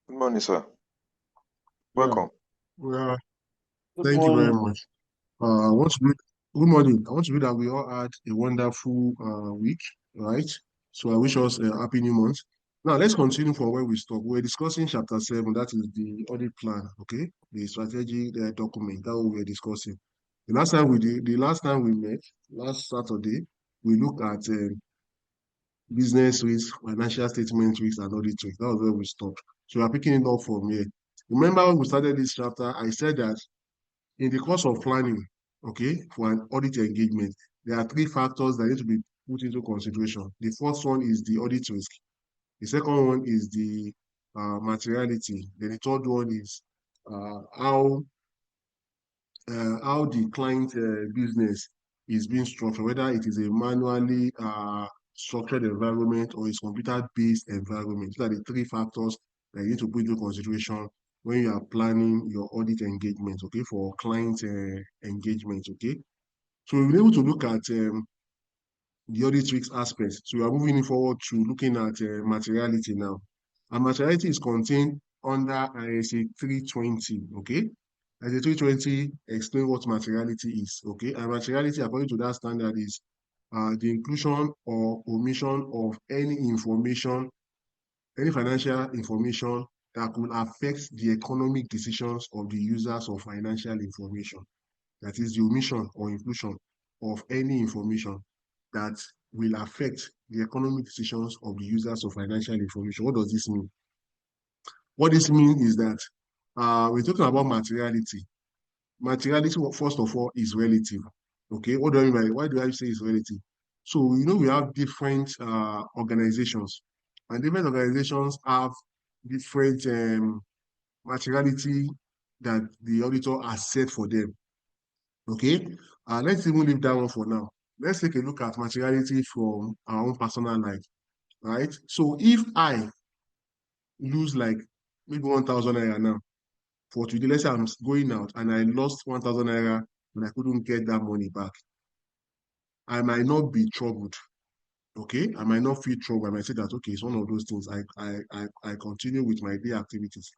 Good morning, sir. Yeah, Welcome. well, Good thank you very morning. much. I want to be, good morning. I want to be that we all had a wonderful week, right? So I wish us a happy new month. Now let's continue from where we stopped. We're discussing chapter 7, that is the audit plan, okay? The strategy document that we were discussing. The last time we met, last Saturday, we looked at business risk, financial statement risk, and audit risk. That was where we stopped. So we are picking it up from here. Remember when we started this chapter, I said that in the course of planning, okay, for an audit engagement, there are three factors that need to be put into consideration. The first one is the audit risk. The second one is the materiality. Then the third one is how the client business is being structured, whether it is a manually structured environment or a computer-based environment. These are the three factors that you need to put into consideration when you are planning your audit engagement, okay, for client engagement, okay. So we'll be able to look at the audit risk aspects. So we are moving forward to looking at materiality now. And materiality is contained under ISA 320, okay? ISA 320 explain what materiality is, okay? And materiality, according to that standard, is the inclusion or omission of any information, any financial information that could affect the economic decisions of the users of financial information. That is the omission or inclusion of any information that will affect the economic decisions of the users of financial information. What does this mean? What this means is that we're talking about materiality. Materiality, first of all, is relative. Okay, what do I mean by why do I say it's relative? So we have different organizations, and different organizations have different materiality that the auditor has set for them. Okay, let's even leave that one for now. Let's take a look at materiality from our own personal life, right? So if I lose like maybe 1,000 naira now for today, let's say I'm going out and I lost 1,000 naira and I couldn't get that money back, I might not be troubled. Okay, I might not feel trouble. I might say that okay, it's one of those things. I continue with my day activities.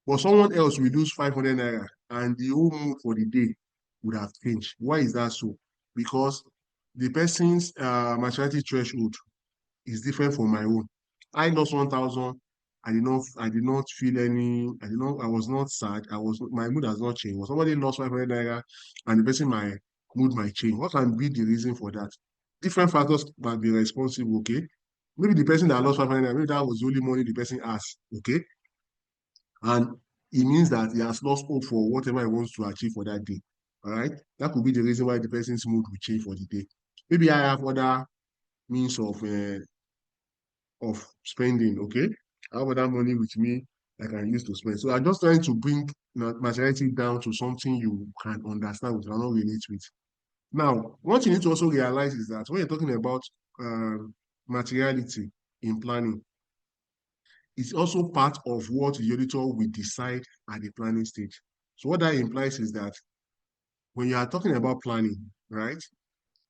But someone else will lose 500 naira and the whole mood for the day would have changed. Why is that so? Because the person's maturity threshold is different from my own. I lost 1,000. I did not feel any, I was not sad. My mood has not changed. But somebody lost 500 naira and the person, my mood might change. What can be the reason for that? Different factors might be responsible, okay? Maybe the person that lost 500 naira, maybe that was the only money the person has, okay? And it means that he has lost hope for whatever he wants to achieve for that day. All right. That could be the reason why the person's mood will change for the day. Maybe I have other means of spending. Okay. I have other money with me I can use to spend. So I'm just trying to bring materiality down to something you can understand, you cannot relate with. Now, what you need to also realize is that when you're talking about materiality in planning, it's also part of what the auditor will decide at the planning stage. So what that implies is that when you are talking about planning, right,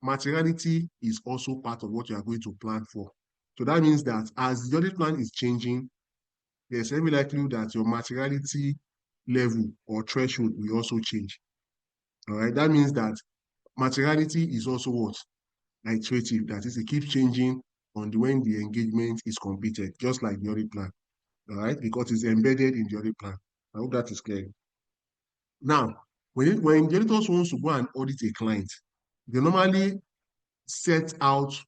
materiality is also part of what you are going to plan for. So that means that as the audit plan is changing, there's every likelihood that your materiality level or threshold will also change. All right, that means that materiality is also what? Iterative. That is, it keeps changing on when the engagement is completed, just like the audit plan. All right, because it's embedded in the audit plan. I hope that is clear. Now, when the auditors wants to go and audit a client, they normally set out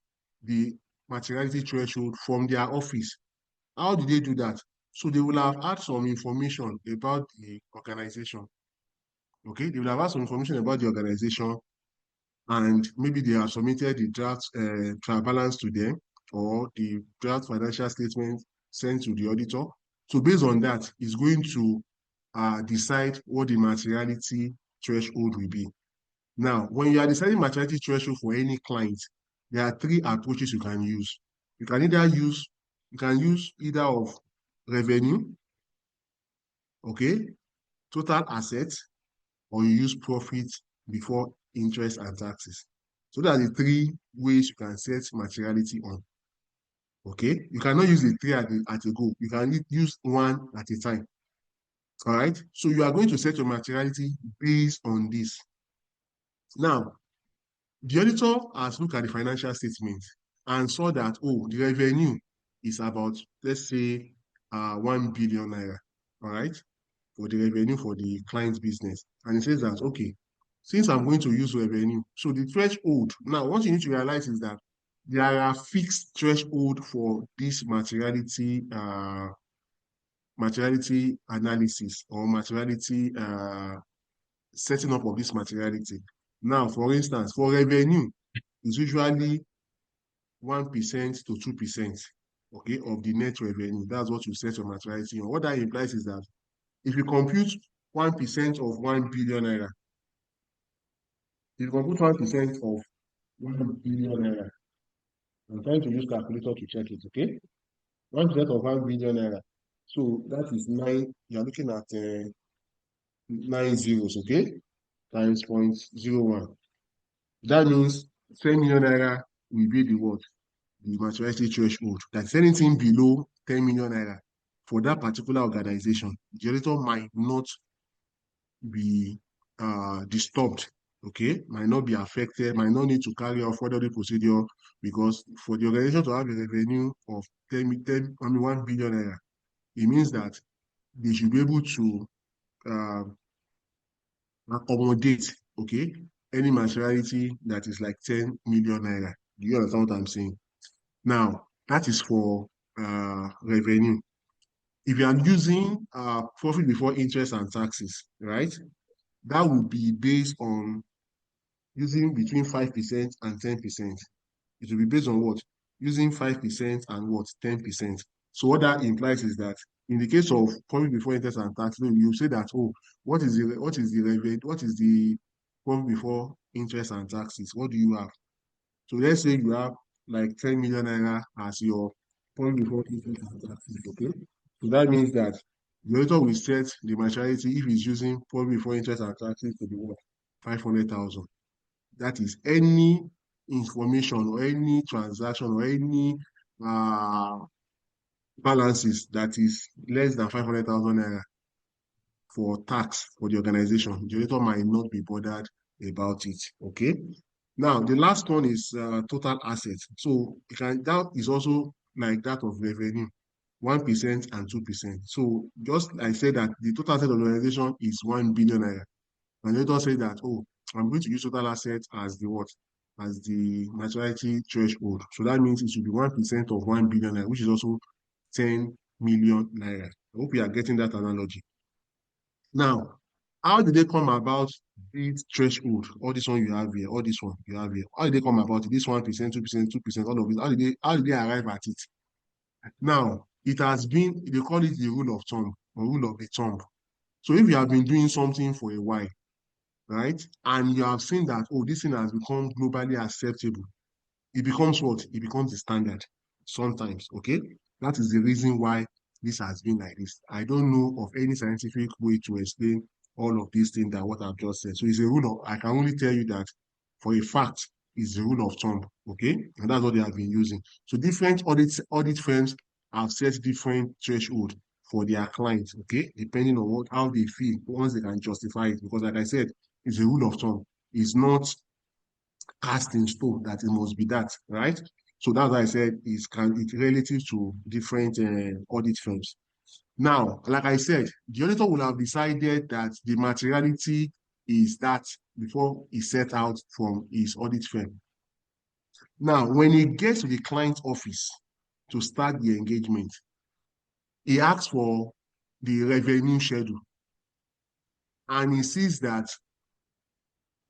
the materiality threshold from their office. How do they do that? So they will have had some information about the organization. Okay, they will have had some information about the organization, and maybe they have submitted the draft trial balance to them or the draft financial statement sent to the auditor. So based on that, it's going to decide what the materiality threshold will be. Now, when you are deciding materiality threshold for any client, there are three approaches you can use. You can use either of revenue, okay, total assets, or you use profit before interest and taxes. So that are the three ways you can set materiality on. Okay, you cannot use the three at a go. You can use one at a time. All right. So you are going to set your materiality based on this. Now, the auditor has looked at the financial statement and saw that, oh, the revenue is about, let's say, 1 billion naira. All right, for the revenue for the client's business. And it says that, okay, since I'm going to use revenue, so the threshold, now what you need to realize is that there are fixed threshold for this materiality analysis or materiality setting up of this materiality. Now, for instance, for revenue, it's usually 1% to 2%, okay, of the net revenue. That's what you set your materiality on. What that implies is that if you compute 1% of 1 billion naira, if you compute 1% of 1 billion naira, I'm trying to use calculator to check it, okay? 1% of 1 billion naira. So that is nine, you're looking at 9 zeros, okay? Times 0.01. That means 10 million naira will be the what? The maturity threshold. That's anything below 10 million naira for that particular organization. The auditor might not be disturbed, okay, might not be affected, might not need to carry out further audit procedure because for the organization to have a revenue of 1 billion naira, it means that they should be able to uh, accommodate, okay, any materiality that is like 10 million naira. Do you understand what I'm saying? Now, that is for revenue. If you are using profit before interest and taxes, right, that would be based on using between 5% and 10%. It will be based on what? Using 5% and what? 10%. So what that implies is that in the case of profit before interest and tax, you say that, oh, what is the revenue, what is the profit before interest and taxes? What do you have? So let's say you have like 10 million naira as your profit before interest and taxes, okay? So that means that the auditor will set the maturity if he's using profit before interest and taxes to be what? 500,000. That is any information or any transaction or any uh, balances that is less than 500,000 naira for tax for the organization. The auditor might not be bothered about it. Okay. Now, the last one is total assets. So that is also like that of revenue, 1% and 2%. So just I said that the total asset of the organization is 1 billion naira. And the auditor said that, oh, I'm going to use total assets as the what? As the maturity threshold. So that means it should be 1% of 1 billion naira, which is also 10 million naira. I hope you are getting that analogy. Now, how did they come about this threshold? All this one you have here, all this one you have here. How did they come about it? This 1%, 2%, 2%, all of it. How did they arrive at it? Now, it has been, they call it the rule of thumb or rule of the thumb. So if you have been doing something for a while, right? And you have seen that, oh, this thing has become globally acceptable. It becomes what? It becomes the standard sometimes, okay? That is the reason why this has been like this. I don't know of any scientific way to explain all of these things that what I've just said. So it's a rule of, I can only tell you that for a fact, it's the rule of thumb, okay? And that's what they have been using. So different audit firms have set different threshold for their clients, okay? Depending on how they feel, once they can justify it. Because like I said, it's a rule of thumb. It's not cast in stone that it must be that, right? So that's why I said it's relative to different audit firms. Now, like I said, the auditor will have decided that the materiality is that before he set out from his audit firm. Now, when he gets to the client office to start the engagement, he asks for the revenue schedule and he sees that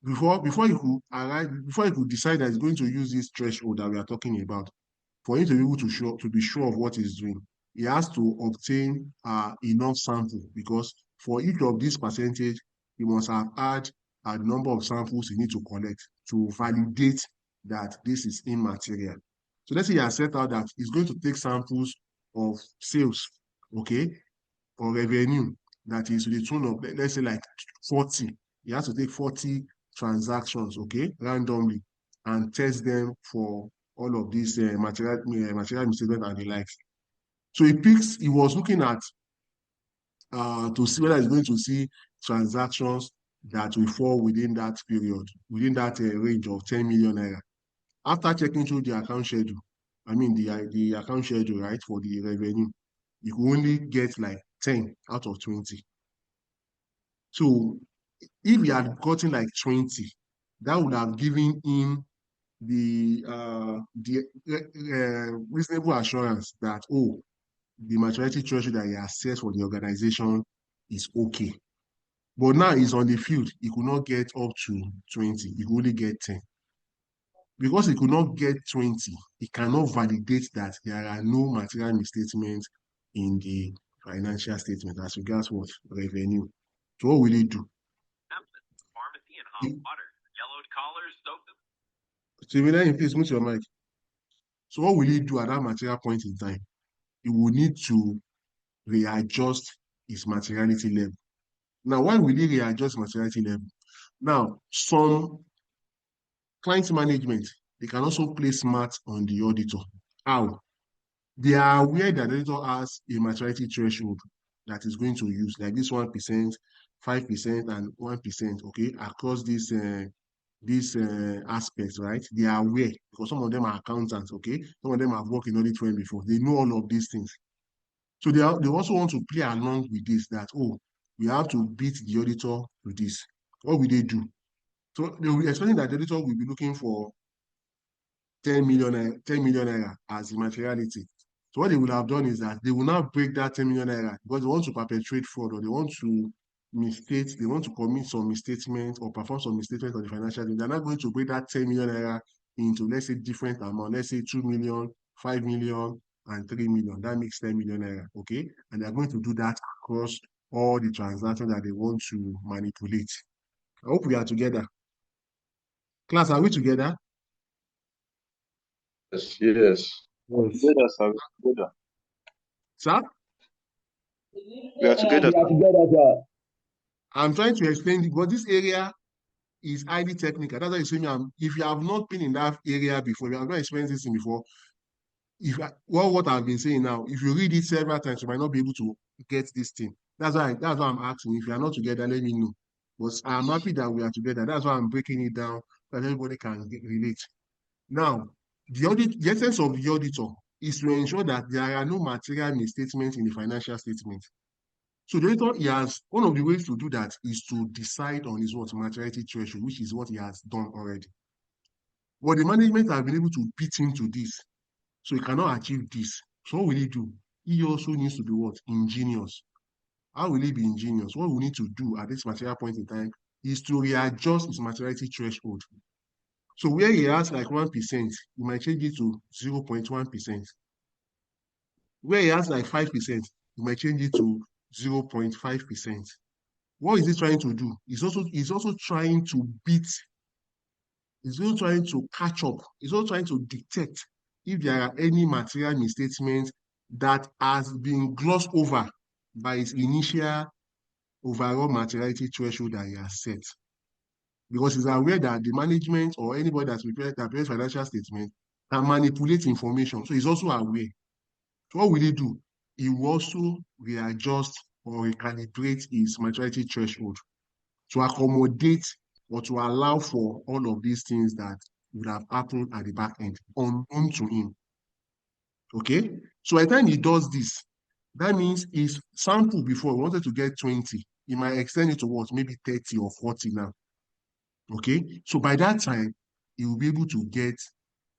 before he could decide that he's going to use this threshold that we are talking about, for him to be able to be sure of what he's doing, he has to obtain enough sample because for each of this percentage, he must have had a number of samples he need to collect to validate that this is immaterial. So let's say he has set out that he's going to take samples of sales, okay, or revenue that is to the tune of, let's say like 40. He has to take 40 transactions, okay, randomly, and test them for all of these material misstatement and the likes. So he was looking at to see whether he's going to see transactions that will fall within that period, within that range of 10 million naira. After checking through the account schedule, I mean the account schedule, right, for the revenue, you could only get like 10 out of 20. So if he had gotten like 20, that would have given him the reasonable assurance that, oh, the maturity threshold that he has set for the organization is okay. But now he's on the field, he could not get up to 20, he could only get 10. Because he could not get 20, he cannot validate that there are no material misstatements in the financial statement as regards what revenue. So what will he do? Pharmacy and hot water, yellowed collars, soap. So please mute your mic. So what will he do at that material point in time? He will need to readjust his materiality level. Now, why will he readjust materiality level? Now, some client management, they can also play smart on the auditor. How? They are aware that the auditor has a maturity threshold that is going to use, like this 1%, 5%, and 1%, okay, across these aspects, right? They are aware because some of them are accountants, okay? Some of them have worked in audit firm before. They know all of these things. So they also want to play along with this that, oh, we have to beat the auditor to this. What will they do? So they will be expecting that the auditor will be looking for 10 million naira as the materiality. So what they would have done is that they will now break that 10 million naira because they want to perpetrate fraud or they want to misstate, they want to commit some misstatement or perform some misstatement on the financial. They're not going to break that 10 million naira into, let's say, different amount, let's say 2 million, 5 million, and 3 million. That makes 10 million naira, okay? And they're going to do that across all the transactions that they want to manipulate. I hope we are together. Class, are we together? Yes, yes. Together, sir. Together. Sir? We are together. We are together, sir. I'm trying to explain because this area is highly technical. That's why you see me. If you have not been in that area before, you have not experienced this thing before, what I've been saying now, if you read it several times, you might not be able to get this thing. That's why I'm asking. If you are not together, let me know. But I'm happy that we are together. That's why I'm breaking it down so that everybody can relate. Now, the essence of the auditor is to ensure that there are no material misstatements in the financial statement. So the auditor, one of the ways to do that is to decide on his maturity threshold, which is what he has done already. But the management have been able to beat him to this. So he cannot achieve this. So what will he do? He also needs to be what? Ingenious. How will he be ingenious? What we need to do at this material point in time is to readjust his maturity threshold. So where he has like 1%, he might change it to 0.1%. Where he has like 5%, he might change it to 0.5%. What is he trying to do? He's also trying to beat, he's also trying to catch up, he's also trying to detect if there are any material misstatements that has been glossed over by his initial overall materiality threshold that he has set. Because he's aware that the management or anybody that prepares financial statement can manipulate information. So he's also aware. So what will he do? He will also readjust or recalibrate his maturity threshold to accommodate or to allow for all of these things that would have happened at the back end, unknown to him. Okay? So by the time he does this, that means his sample before he wanted to get 20, he might extend it to what? Maybe 30 or 40 now. Okay? So by that time, he will be able to get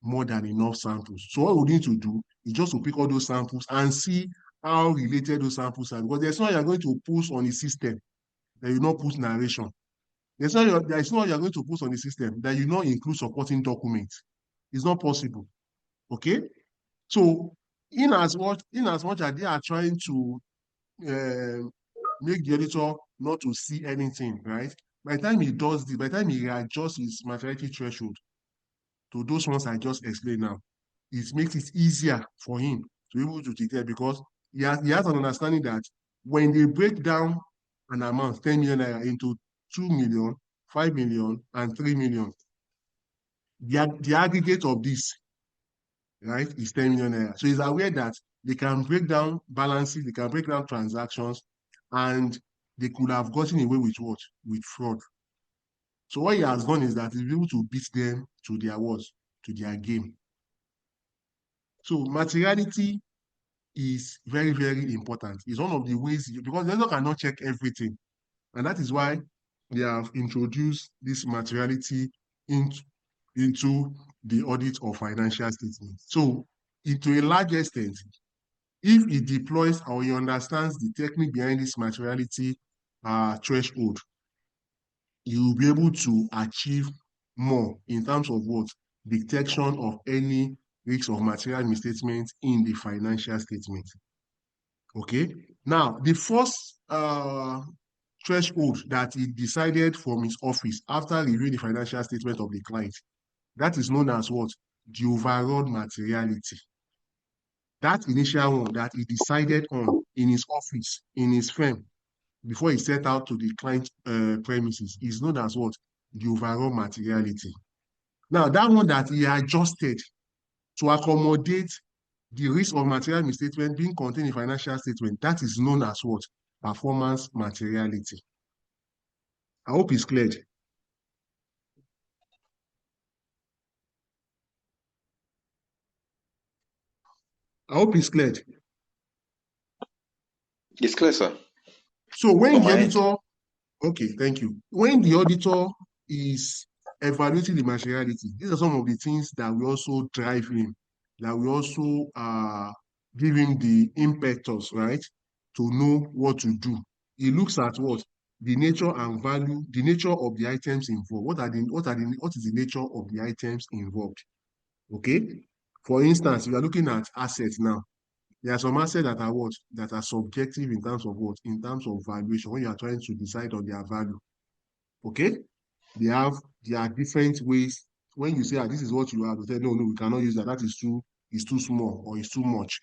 more than enough samples. So what we need to do is just to pick all those samples and see how related those samples are. Because there's no you're going to post on the system that you not put narration. There's no you're going to post on the system that you not include supporting documents. It's not possible. Okay? So in as much as they are trying to make the auditor not to see anything, right? By the time he does this, by the time he adjusts his maturity threshold to those ones I just explained now, it makes it easier for him to be able to detect because he has an understanding that when they break down an amount, 10 million naira into 2 million, 5 million, and 3 million, the aggregate of this right, is 10 million naira. So he's aware that they can break down balances, they can break down transactions, and they could have gotten away with what? With fraud. So what he has done is that he's able to beat them to their what? To their game. So materiality is very, very important. It's one of the ways, because the auditor cannot check everything. And that is why they have introduced this materiality into the audit of financial statements. So to a large extent, if he deploys or he understands the technique behind this materiality threshold, you will be able to achieve more in terms of what? Detection of any risks of material misstatement in the financial statement. Okay. Now, the first threshold that he decided from his office after reviewing the financial statement of the client, that is known as what? The overall materiality. That initial one that he decided on in his office, in his firm, before he set out to the client premises is known as what? The overall materiality. Now, that one that he adjusted to accommodate the risk of material misstatement being contained in financial statement, that is known as what? Performance materiality. I hope it's clear. I hope it's clear. It's clear, sir. So when From the my end. auditor, okay, thank you. When the auditor is evaluating the materiality, these are some of the things that we also drive in, that we also give him the impetus, right, to know what to do. He looks at what? The nature and value, the nature of the items involved. What is the nature of the items involved? Okay. For instance, we are looking at assets now. There are some assets that are what? That are subjective in terms of what? In terms of valuation, when you are trying to decide on their value. Okay? There are different ways. When you say, this is what you have, to say, no, we cannot use that. That is it's too small or it's too much.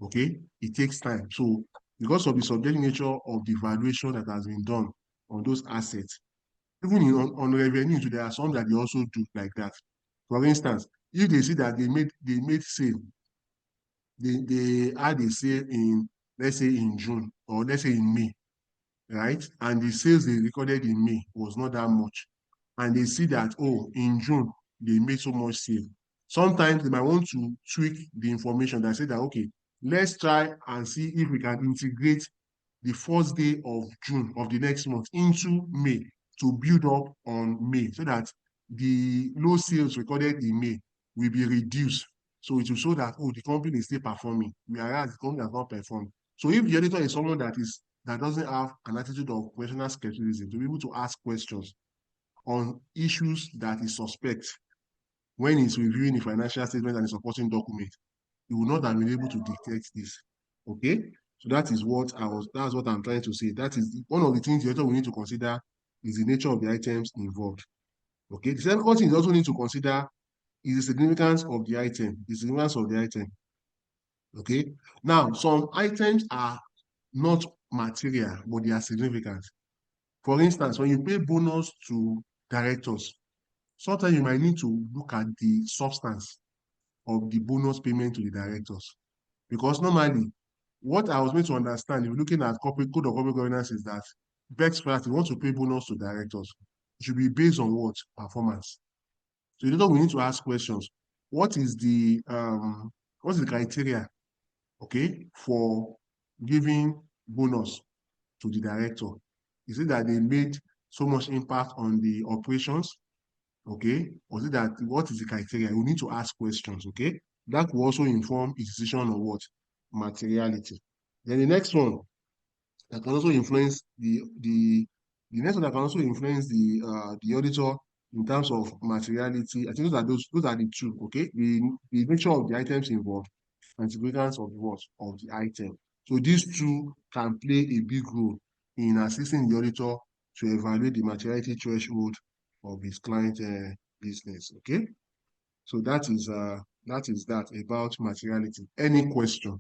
Okay? It takes time. So because of the subjective nature of the valuation that has been done on those assets, even on revenue, there are some that they also do like that. For instance, if they see that they made sale, they had a sale in, let's say in June, or let's say in May, right? And the sales they recorded in May was not that much. And they see that, oh, in June, they made so much sale. Sometimes they might want to tweak the information that say that, okay, let's try and see if we can integrate the first day of June of the next month into May to build up on May so that the low sales recorded in May will be reduced. So it will show that, oh, the company is still performing, whereas the company has not performed. So if the auditor is someone that doesn't have an attitude of professional skepticism, to be able to ask questions on issues that is suspect when he's reviewing the financial statement and the supporting document, he will not have been able to detect this. Okay? So that's what I'm trying to say. That is one of the things the auditor will need to consider is the nature of the items involved. Okay. The second thing you also need to consider is the significance of the item. The significance of the item. Okay. Now, some items are not material, but they are significant. For instance, when you pay bonus to directors, sometimes you might need to look at the substance of the bonus payment to the directors. Because normally, what I was meant to understand, if you're looking at corporate code of corporate governance, is that best practice, you want to pay bonus to directors, it should be based on what? Performance. So you know we need to ask questions. What is the criteria, okay, for giving bonus to the director? Is it that they made so much impact on the operations? Okay, or is it that what is the criteria? We need to ask questions, okay? That will also inform his decision on what? Materiality. Then the next one that can also influence the next one that can also influence the auditor in terms of materiality. I think those are the two, okay? The nature of the items involved and significance of the what? Of the item. So these two can play a big role in assisting the auditor to evaluate the materiality threshold of his client business. Okay, so that is that about materiality. Any question?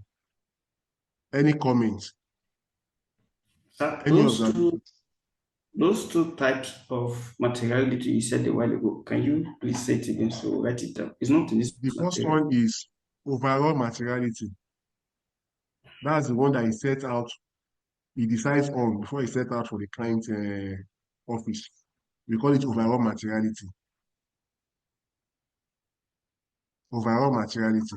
Any comments? Any Those observation? two types of materiality you said a while ago. Can you please say it again so write it down? It's not in this The first material. one is overall materiality. That's the one that he sets out, he decides on before he sets out for the client office. We call it overall materiality. Overall materiality.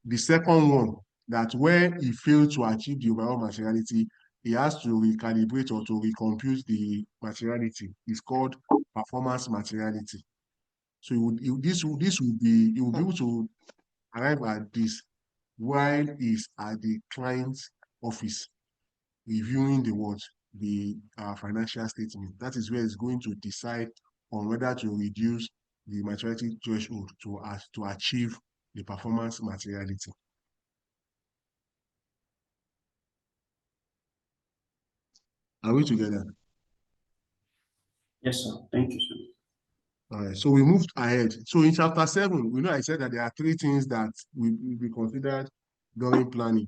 The second one, that when he failed to achieve the overall materiality, he has to recalibrate or to recompute the materiality. It's called performance materiality. So this will be, he will be able to arrive at this while he's at the client's office reviewing the what? The financial statement. That is where he's going to decide on whether to reduce the maturity threshold to achieve the performance materiality. Are we together? Yes, sir. Thank you, sir. All right, so we moved ahead. So in chapter 7, we know I said that there are 3 things that will be considered during planning: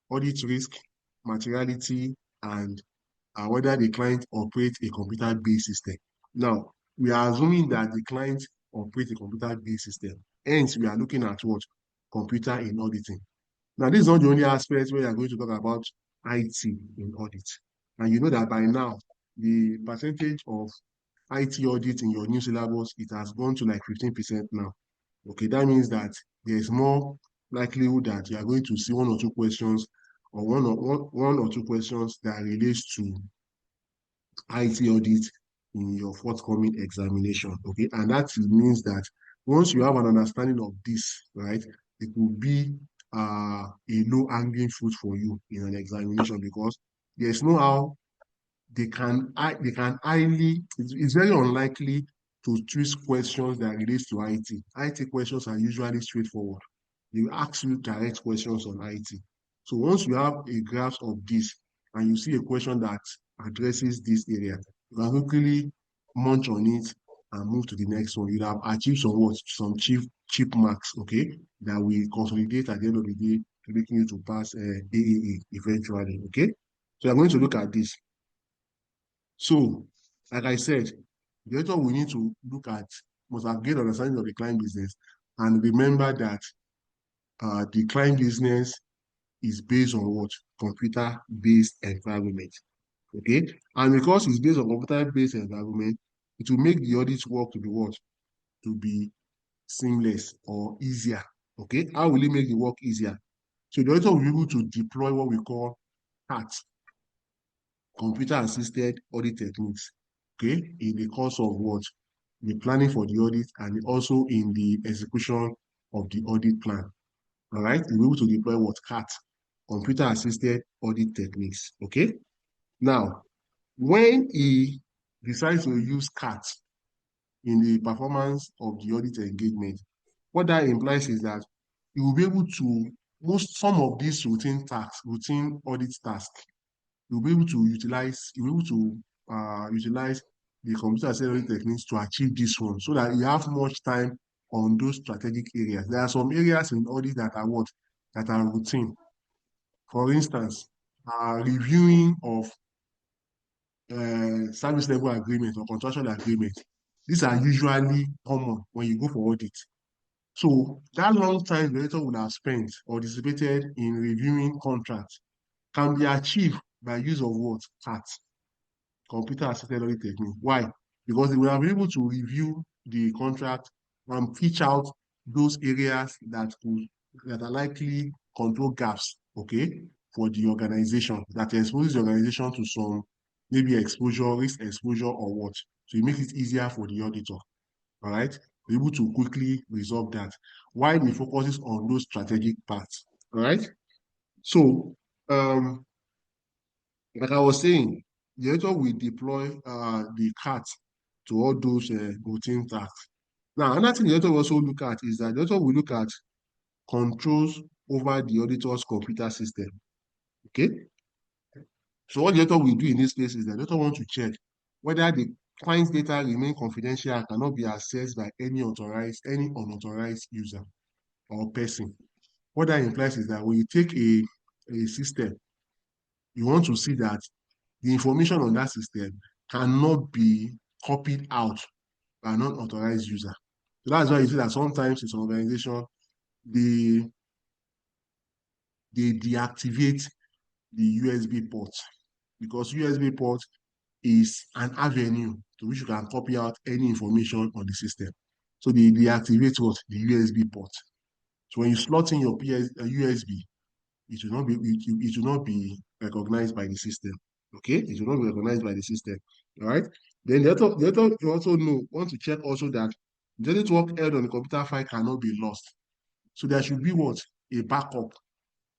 audit risk, materiality, and whether the client operates a computer-based system. Now, we are assuming that the client operates a computer-based system. Hence, we are looking at what? Computer in auditing. Now, this is not the only aspect where we are going to talk about IT in audit. And you know that by now, the percentage of IT audit in your new syllabus, it has gone to like 15% now. Okay, that means that there is more likelihood that you are going to see 1 or 2 questions, or one or two questions that relates to IT audit in your forthcoming examination. Okay, and that means that once you have an understanding of this, right, it will be a low-hanging fruit for you in an examination, because there's no how they can highly, it's very unlikely to choose questions that relates to IT. IT questions are usually straightforward. They will ask you direct questions on IT. So once you have a grasp of this and you see a question that addresses this area, you can quickly munch on it and move to the next one. You'll have achieved some what? Some cheap marks, okay, that will consolidate at the end of the day, making you to pass AAA eventually, okay? So I'm going to look at this. So, like I said, the author we need to look at must have gained understanding of the client business and remember that the client business is based on what? Computer-based environment. Okay? And because it's based on computer-based environment, it will make the audit work to be what? To be seamless or easier. Okay? How will it make the work easier? So the auditor will be able to deploy what we call CAT, computer-assisted audit techniques, okay, in the course of what? The planning for the audit and also in the execution of the audit plan. All right, we're able to deploy what? CAT, computer-assisted audit techniques, okay? Now, when he decides to use CAT in the performance of the audit engagement, what that implies is that he will be able to, some of these routine tasks, routine audit tasks, you'll be able to utilize, utilize the computer assessment techniques to achieve this one, so that you have much time on those strategic areas. There are some areas in audit that are what? That are routine. For instance, reviewing of service level agreement or contractual agreement. These are usually common when you go for audit. So that long time the auditor would have spent or dissipated in reviewing contracts can be achieved by use of what? CAT, computer assisted audit technique. Why? Because they will have been able to review the contract and pitch out those areas that are likely control gaps, okay, for the organization, that exposes the organization to some maybe exposure, risk exposure or what. So it makes it easier for the auditor, all right, be able to quickly resolve that while he focuses on those strategic parts, all right? So, like I was saying, the editor will deploy the CAT to all those routine tasks. Now, another thing the editor will also look at is that the editor will look at controls over the auditor's computer system. Okay? So what the editor will do in this case is that the editor wants to check whether the client's data remain confidential and cannot be accessed by any unauthorized user or person. What that implies is that when you take a system, you want to see that the information on that system cannot be copied out by an unauthorized user. So that's why you see that sometimes in some organization, the they deactivate the USB port, because USB port is an avenue to which you can copy out any information on the system. So they deactivate what? The USB port. So when you slot in your USB, it will not be it will not be recognized by the system. Okay, it will not be recognized by the system. All right. Then you also want to check also that the network held on the computer file cannot be lost. So there should be what? A backup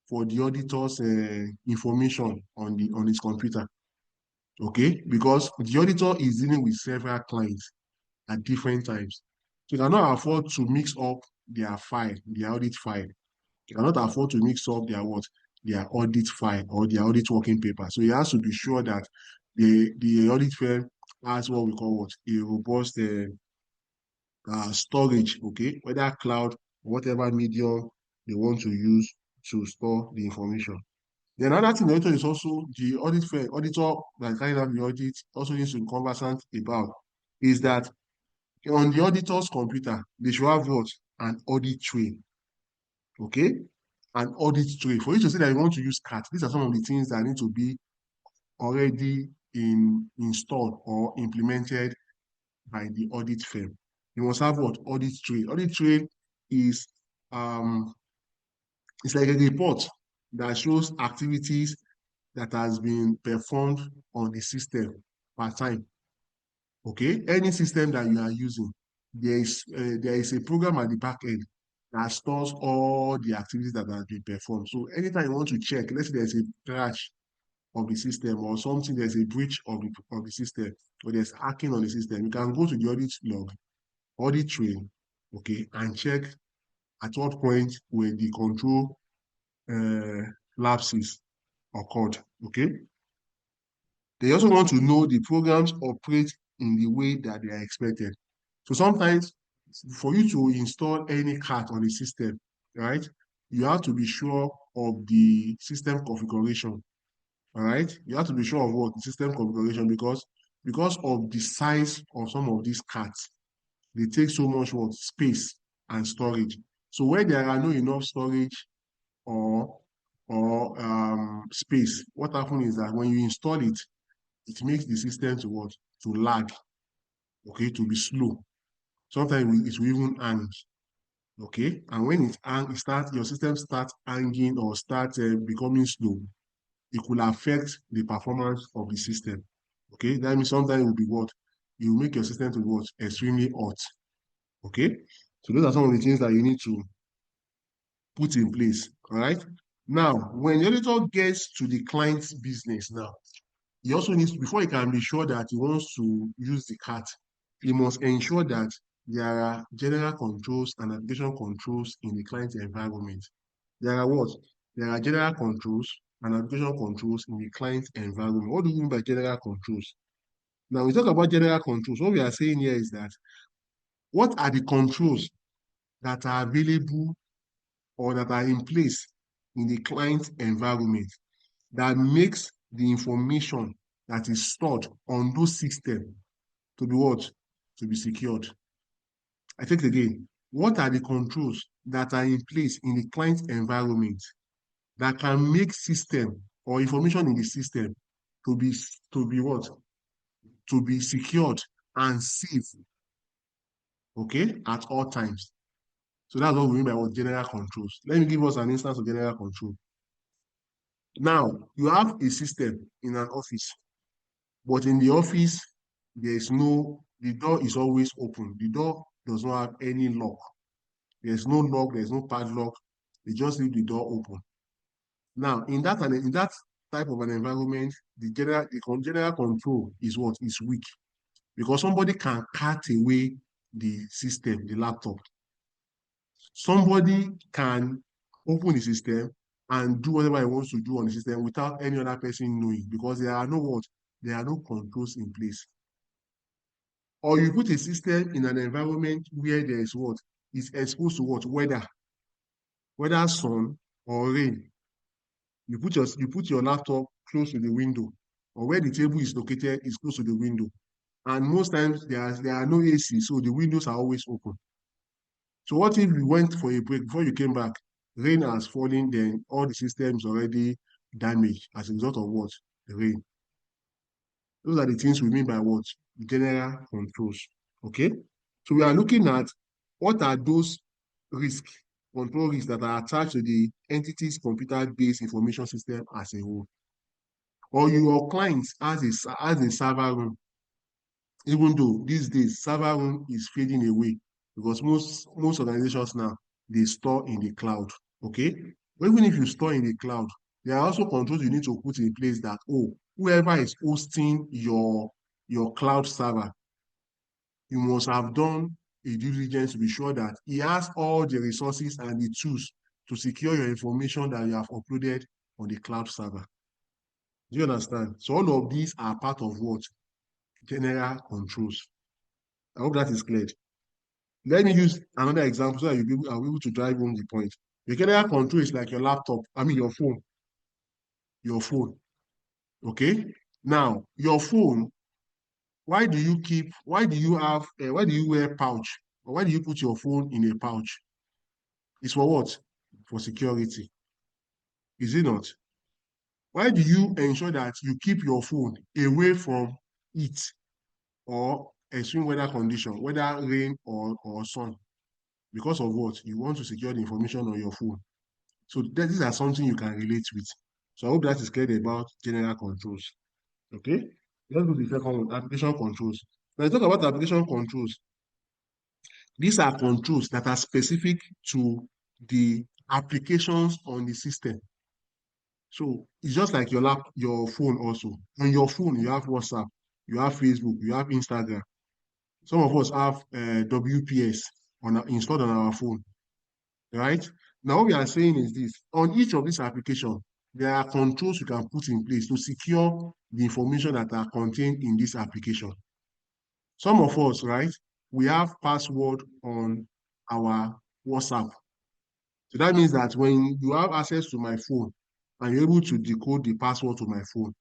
for the auditor's information on his computer. Okay, because the auditor is dealing with several clients at different times. So you cannot afford to mix up their file, their audit file. You cannot afford to mix up their what? Their audit file or their audit working paper. So he has to be sure that the audit firm has what we call what? A robust storage, okay? Whether cloud or whatever medium they want to use to store the information. The another thing the auditor is also the audit firm, auditor that carrying out the audit also needs to be conversant about is that on the auditor's computer, they should have what? An audit tray. Okay? An audit tray. For you to say that you want to use CAT, these are some of the things that need to be already installed or implemented by the audit firm. You must have what? Audit tray. Audit tray is it's like a report that shows activities that has been performed on the system per time. Okay, any system that you are using, there is a program at the back end that stores all the activities that have been performed. So anytime you want to check, let's say there's a crash of the system or something, there's a breach of the system, or there's hacking on the system, you can go to the audit log, audit trail, okay, and check at what point where the control lapses occurred. Okay. They also want to know the programs operate in the way that they are expected. So sometimes for you to install any CAT on the system, right, you have to be sure of the system configuration. All right, you have to be sure of what the system configuration, because of the size of some of these CATs, they take so much what space and storage. So where there are no enough storage or space, what happens is that when you install it, it makes the system to what? To lag, okay, to be slow. Sometimes it will even hang, okay? And when it hang, your system starts hanging or starts becoming slow, it could affect the performance of the system, okay? That means sometimes it will be what? It will make your system to what? Extremely hot, okay? So those are some of the things that you need to put in place, all right? Now, when the auditor gets to the client's business now, he also needs to, before he can be sure that he wants to use the CAT, he must ensure that there are general controls and application controls in the client environment. There are what? There are general controls and application controls in the client environment. What do you mean by general controls? Now, we talk about general controls. What we are saying here is that what are the controls that are available or that are in place in the client environment that makes the information that is stored on those systems to be what? To be secured. I take it again. What are the controls that are in place in the client environment that can make system or information in the system to be what? To be secured and safe, okay, at all times. So that's what we mean by what general controls. Let me give us an instance of general control. Now, you have a system in an office, but in the office, the door is always open. The door does not have any lock. There's no lock, there's no padlock. They just leave the door open. Now, in that type of an environment, the general control is what? Is weak. Because somebody can cut away the system, the laptop. Somebody can open the system and do whatever he wants to do on the system without any other person knowing, because there are no what? There are no controls in place. Or you put a system in an environment where there is what? It's exposed to what? Whether sun or rain. You put your laptop close to the window, or where the table is located is close to the window. And most times there are no AC, so the windows are always open. So what if you went for a break before you came back? Rain has fallen, then all the systems already damaged as a result of what? The rain. Those are the things we mean by what? General controls. Okay? So we are looking at what are those risks, control risks that are attached to the entity's computer-based information system as a whole. Or your client has a server room, even though these days server room is fading away because most organizations now they store in the cloud. Okay, but even if you store in the cloud, there are also controls you need to put in place that, oh, whoever is hosting your cloud server, you must have done a due diligence to be sure that he has all the resources and the tools to secure your information that you have uploaded on the cloud server. Do you understand? So all of these are part of what? General controls. I hope that is clear. Let me use another example so that I'll be able to drive home the point. The general control is like your laptop, your phone. Your phone. Okay? Now, your phone, why do you wear pouch? Or why do you put your phone in a pouch? It's for what? For security. Is it not? Why do you ensure that you keep your phone away from heat or extreme weather condition, whether rain or sun? Because of what? You want to secure the information on your phone. So these are something you can relate with. So I hope that is clear about general controls. Okay? Let's go to the second one, application controls. When I talk about application controls, these are controls that are specific to the applications on the system. So it's just like your phone also. On your phone, you have WhatsApp, you have Facebook, you have Instagram. Some of us have WPS installed on our phone, right? Now, what we are saying is this. On each of these applications, there are controls you can put in place to secure the information that are contained in this application. Some of us, right, we have password on our WhatsApp. So that means that when you have access to my phone and you're able to decode the password to my phone,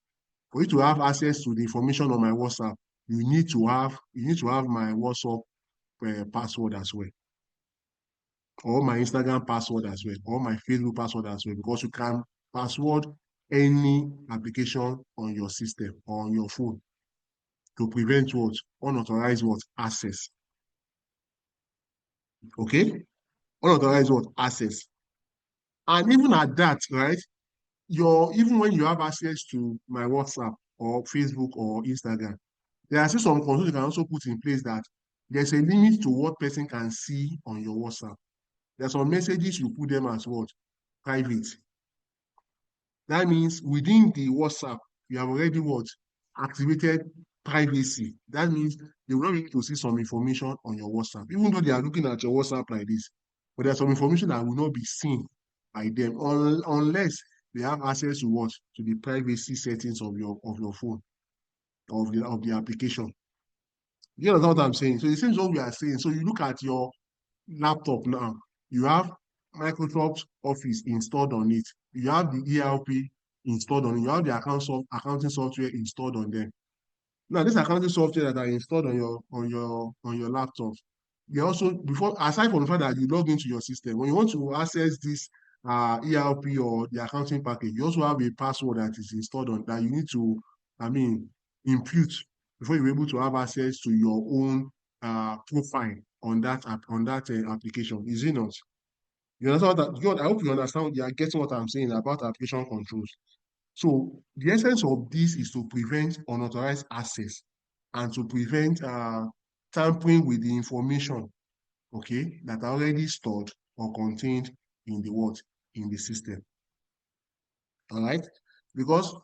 for you to have access to the information on my WhatsApp, you need to have my WhatsApp password as well, or my Instagram password as well, or my Facebook password as well, because you can password any application on your system or on your phone to prevent what? Unauthorized what? Access. Okay? Unauthorized what? Access. And even at that, right? Even when you have access to my WhatsApp or Facebook or Instagram, there are still some controls you can also put in place that there's a limit to what person can see on your WhatsApp. There are some messages you put them as what? Private. That means within the WhatsApp, you have already what? Activated privacy. That means they will not be able to see some information on your WhatsApp, even though they are looking at your WhatsApp like this. But there's some information that will not be seen by them unless they have access to what? To the privacy settings of your phone, of the application. You understand what I'm saying? So it seems what we are saying. So you look at your laptop now, you have Microsoft Office installed on it. You have the ERP installed on it. You have the accounting software installed on them. Now, this accounting software that are installed on your laptop, they also, before, aside from the fact that you log into your system, when you want to access this ERP or the accounting package, you also have a password that is installed on that you need to, impute before you're able to have access to your own profile on that application. Is it not? You understand that? I hope you understand. You are getting what I'm saying about application controls. So the essence of this is to prevent unauthorized access and to prevent tampering with the information, okay, that are already stored or contained in the what? In the system. All right? Because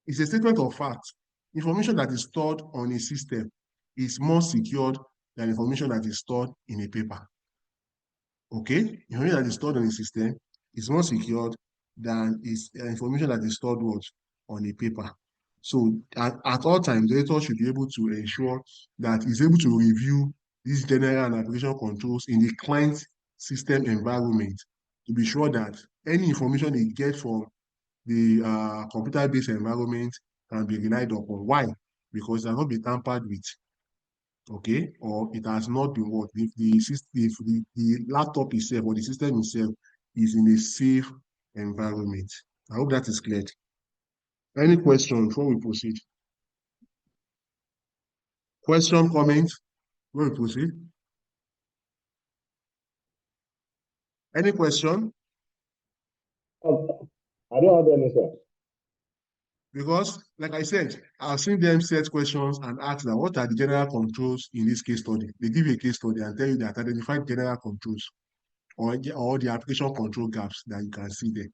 it's a statement of fact. Information that is stored on a system is more secured than information that is stored in a paper. Okay? Information that is stored on a system is more secured than information that is stored what? On a paper. So at all times, the editor should be able to ensure that he's able to review these general and application controls in the client system environment to be sure that any information he gets from the computer-based environment can be relied upon. Why? Because it cannot be tampered with. okay, or it has not been what if the laptop itself or the system itself is in a safe environment. I hope that is clear. Any question before we proceed? Question, comment before we proceed? Any question? I don't have any, sir. Because, like I said, I've seen them set questions and ask them, what are the general controls in this case study? They give you a case study and tell you that identify general controls or the application control gaps that you can see there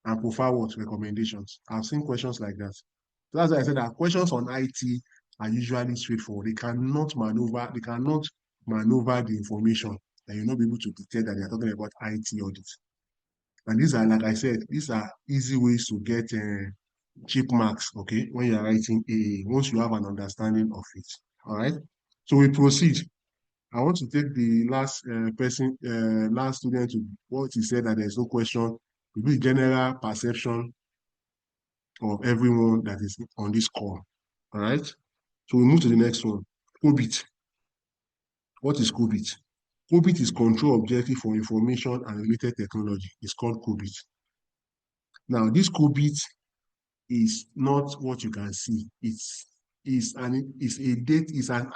and provide what recommendations. I've seen questions like that. So that's why I said that questions on IT are usually straightforward. They cannot maneuver the information that you'll not be able to detect that they're talking about IT audits. And these are, like I said, these are easy ways to get cheap marks, okay, when you're writing AA, once you have an understanding of it. All right. So we proceed. I want to take the last last student to what he said that there's no question. We do general perception of everyone that is on this call. All right. So we move to the next one. COBIT. What is COBIT? COBIT is control objective for information and related technology. It's called COBIT. Now, this COBIT is not what you can see. It's an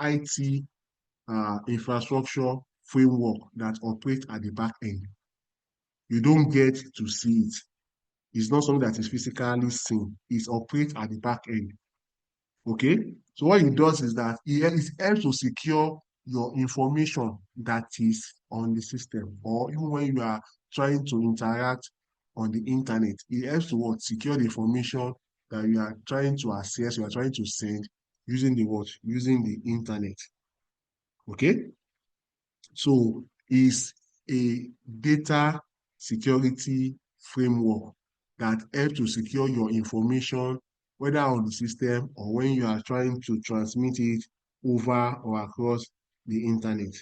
IT infrastructure framework that operates at the back end. You don't get to see it. It's not something that is physically seen. It operates at the back end. Okay? So what it does is that it helps to secure your information that is on the system, or even when you are trying to interact on the internet, it helps to what? Secure the information that you are trying to access, you are trying to send using the what? Using the internet. Okay? So it's a data security framework that helps to secure your information, whether on the system or when you are trying to transmit it over or across the internet.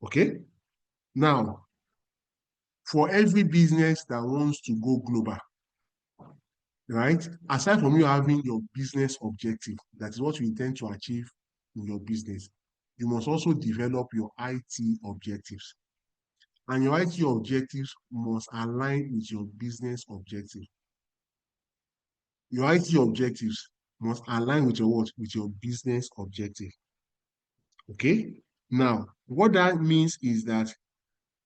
Okay? Now, for every business that wants to go global, right? Aside from you having your business objective, that is what you intend to achieve in your business, you must also develop your IT objectives. And your IT objectives must align with your business objective. Your IT objectives must align with your what? With your business objective. Okay? Now, what that means is that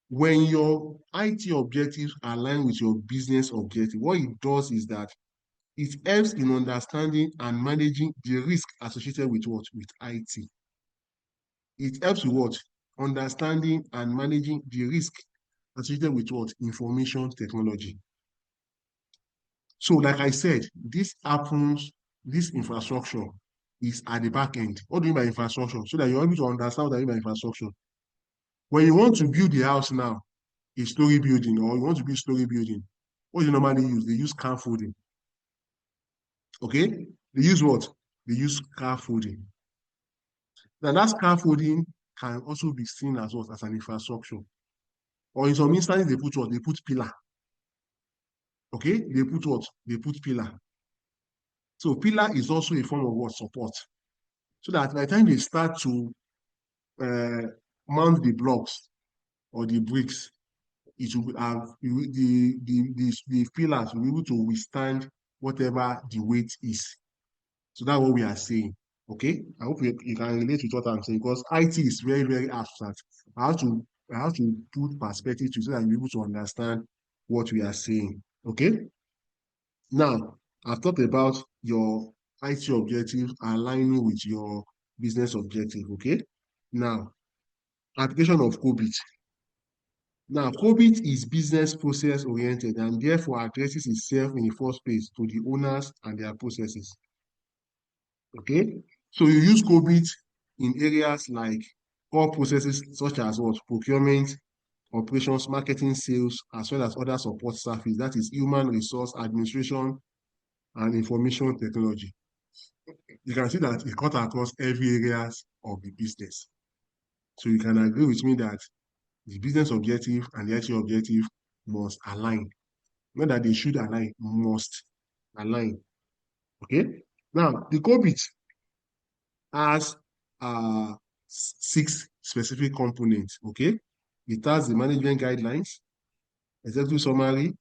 when your IT objectives align with your business objective, what it does is that it helps in understanding and managing the risk associated with what? With IT. It helps with what? Understanding and managing the risk associated with what? Information technology. So, like I said, this infrastructure is at the back end. What do you mean by infrastructure? So that you're able to understand what I mean by infrastructure. When you want to build the house now, a story building, or you want to build story building, what do you normally use? They use scaffolding. Okay? They use what? They use scaffolding. Now, that scaffolding can also be seen as what? As an infrastructure. Or in some instances, they put what? They put pillar. Okay? They put what? They put pillar. So pillar is also a form of what? Support. So that by the time they start to mount the blocks or the bricks, it will have the pillars will be able to withstand whatever the weight is. So that's what we are saying. Okay, I hope you can relate with what I'm saying, because IT is very, very abstract. I have to put perspective to so that you'll be able to understand what we are saying. Okay. Now, I've talked about your IT objective aligning with your business objective. Okay. Now, application of COBIT. Now, COBIT is business process oriented and therefore addresses itself in the first place to the owners and their processes. Okay, so you use COBIT in areas like core processes such as what? Procurement, operations, marketing, sales, as well as other support services. That is human resource administration and information technology. You can see that it cut across every areas of the business. So you can agree with me that the business objective and the IT objective must align. Not that they should align, must align. Okay? Now, the COBIT has six specific components, okay? It has the management guidelines, executive summary,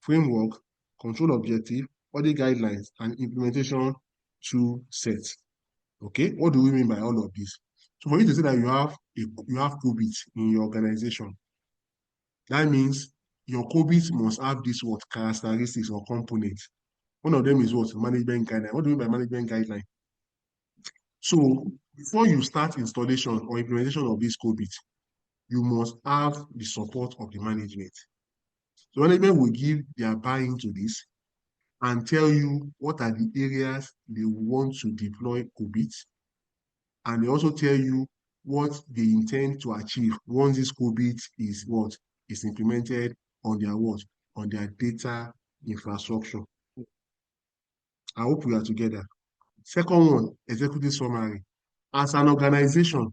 framework, control objective, audit guidelines, and implementation tool sets. Okay, what do we mean by all of this? So for you to say that you have COVID in your organization, that means your COVID must have this what characteristics or components. One of them is what management guideline. What do you mean by management guideline? So before you start installation or implementation of this COVID, you must have the support of the management. So management will give their buy-in to this and tell you what are the areas they want to deploy COVID, and they also tell you what they intend to achieve once this COVID is what is implemented on their what on their data infrastructure. I hope we are together. Second one, executive summary. As an organization,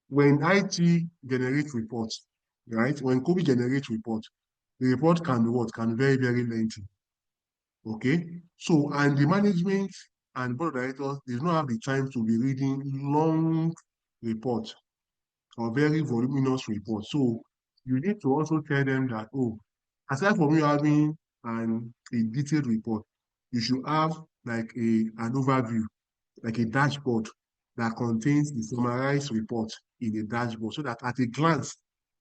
when IT generates reports, right? When COVID generates reports, the report can be what? Can be very, very lengthy. Okay? So, and the management and board of directors, they don't have the time to be reading long reports or very voluminous reports. So, you need to also tell them that, oh, aside from you having a detailed report, you should have like an overview, like a dashboard that contains the summarized report in the dashboard so that at a glance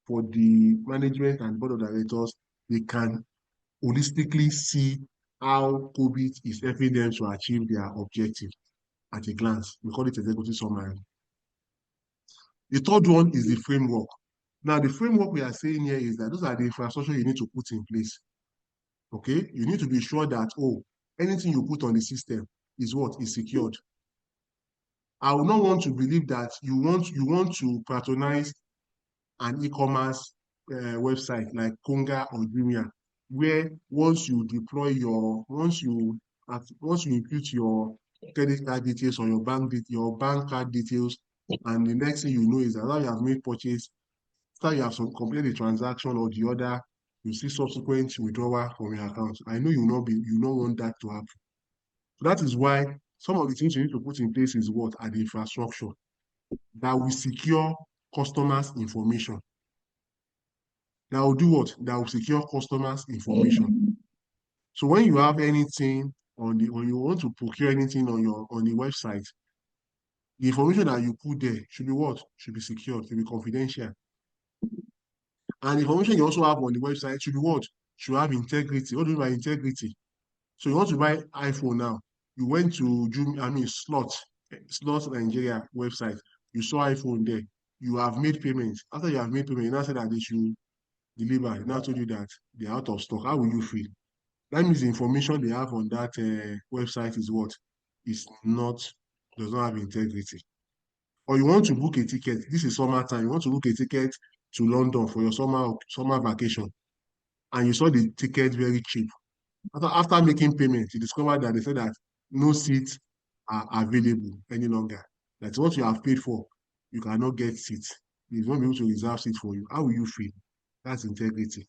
for the management and board of directors, they can holistically see how COVID is helping them to achieve their objective at a glance. We call it executive summary. The third one is the framework. Now, the framework we are saying here is that those are the infrastructure you need to put in place. Okay? You need to be sure that, oh, anything you put on the system is what is secured. I would not want to believe that you want to patronize an e-commerce website like Konga or Jumia, where once you input your credit card details or your bank card details, and the next thing you know is that now you have made purchase, after you have completed the transaction or the order, you see subsequent withdrawal from your account. I know you not want that to happen. So that is why some of the things you need to put in place is what are the infrastructure that will secure customers' information. That will do what? That will secure customers' information. So when you have anything when you want to procure anything on the website, the information that you put there should be what? Should be secured, should be confidential. And the information you also have on the website should be what? Should have integrity. What do you mean by integrity? So you want to buy iPhone now. You went to Slot Nigeria website. You saw iPhone there. You have made payments. After you have made payment, you now said that they should deliver. They now told you that they're out of stock. How will you feel? That means the information they have on that website is what? Does not have integrity. Or you want to book a ticket. This is summertime. You want to book a ticket to London for your summer vacation. And you saw the ticket very cheap. After making payment, you discovered that they said that no seats are available any longer. That's what you have paid for. You cannot get seats. You won't be able to reserve seats for you. How will you feel? That's integrity.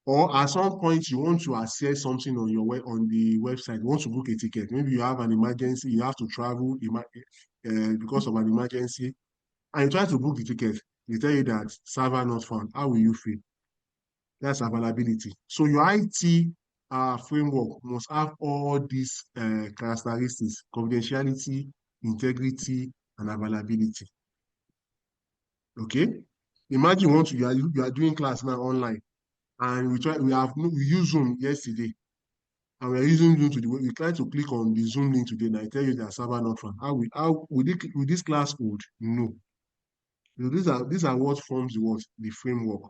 Or at some point you want to access something on the website. You want to book a ticket. Maybe you have an emergency. You have to travel because of an emergency, and you try to book the ticket. They tell you that server not found. How will you feel? That's availability. So your IT framework must have all these characteristics: confidentiality, integrity, and availability. Okay? Imagine you are doing class now online, and we use Zoom yesterday, and we are using Zoom today. We try to click on the Zoom link today, and I tell you that server not found. How will this class hold? No. So these are what forms the framework.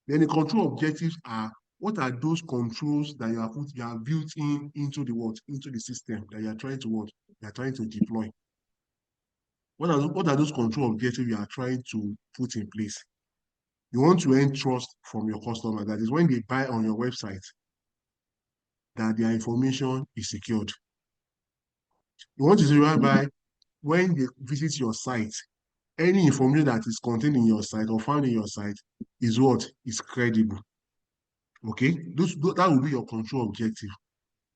Then the control objectives are what are those controls that you have built into the system that you are trying to deploy. What are those control objectives you are trying to put in place? You want to earn trust from your customer. That is when they buy on your website, that their information is secured. You want to see whereby when they visit your site, any information that is contained in your site or found in your site is credible. Okay, that will be your control objective.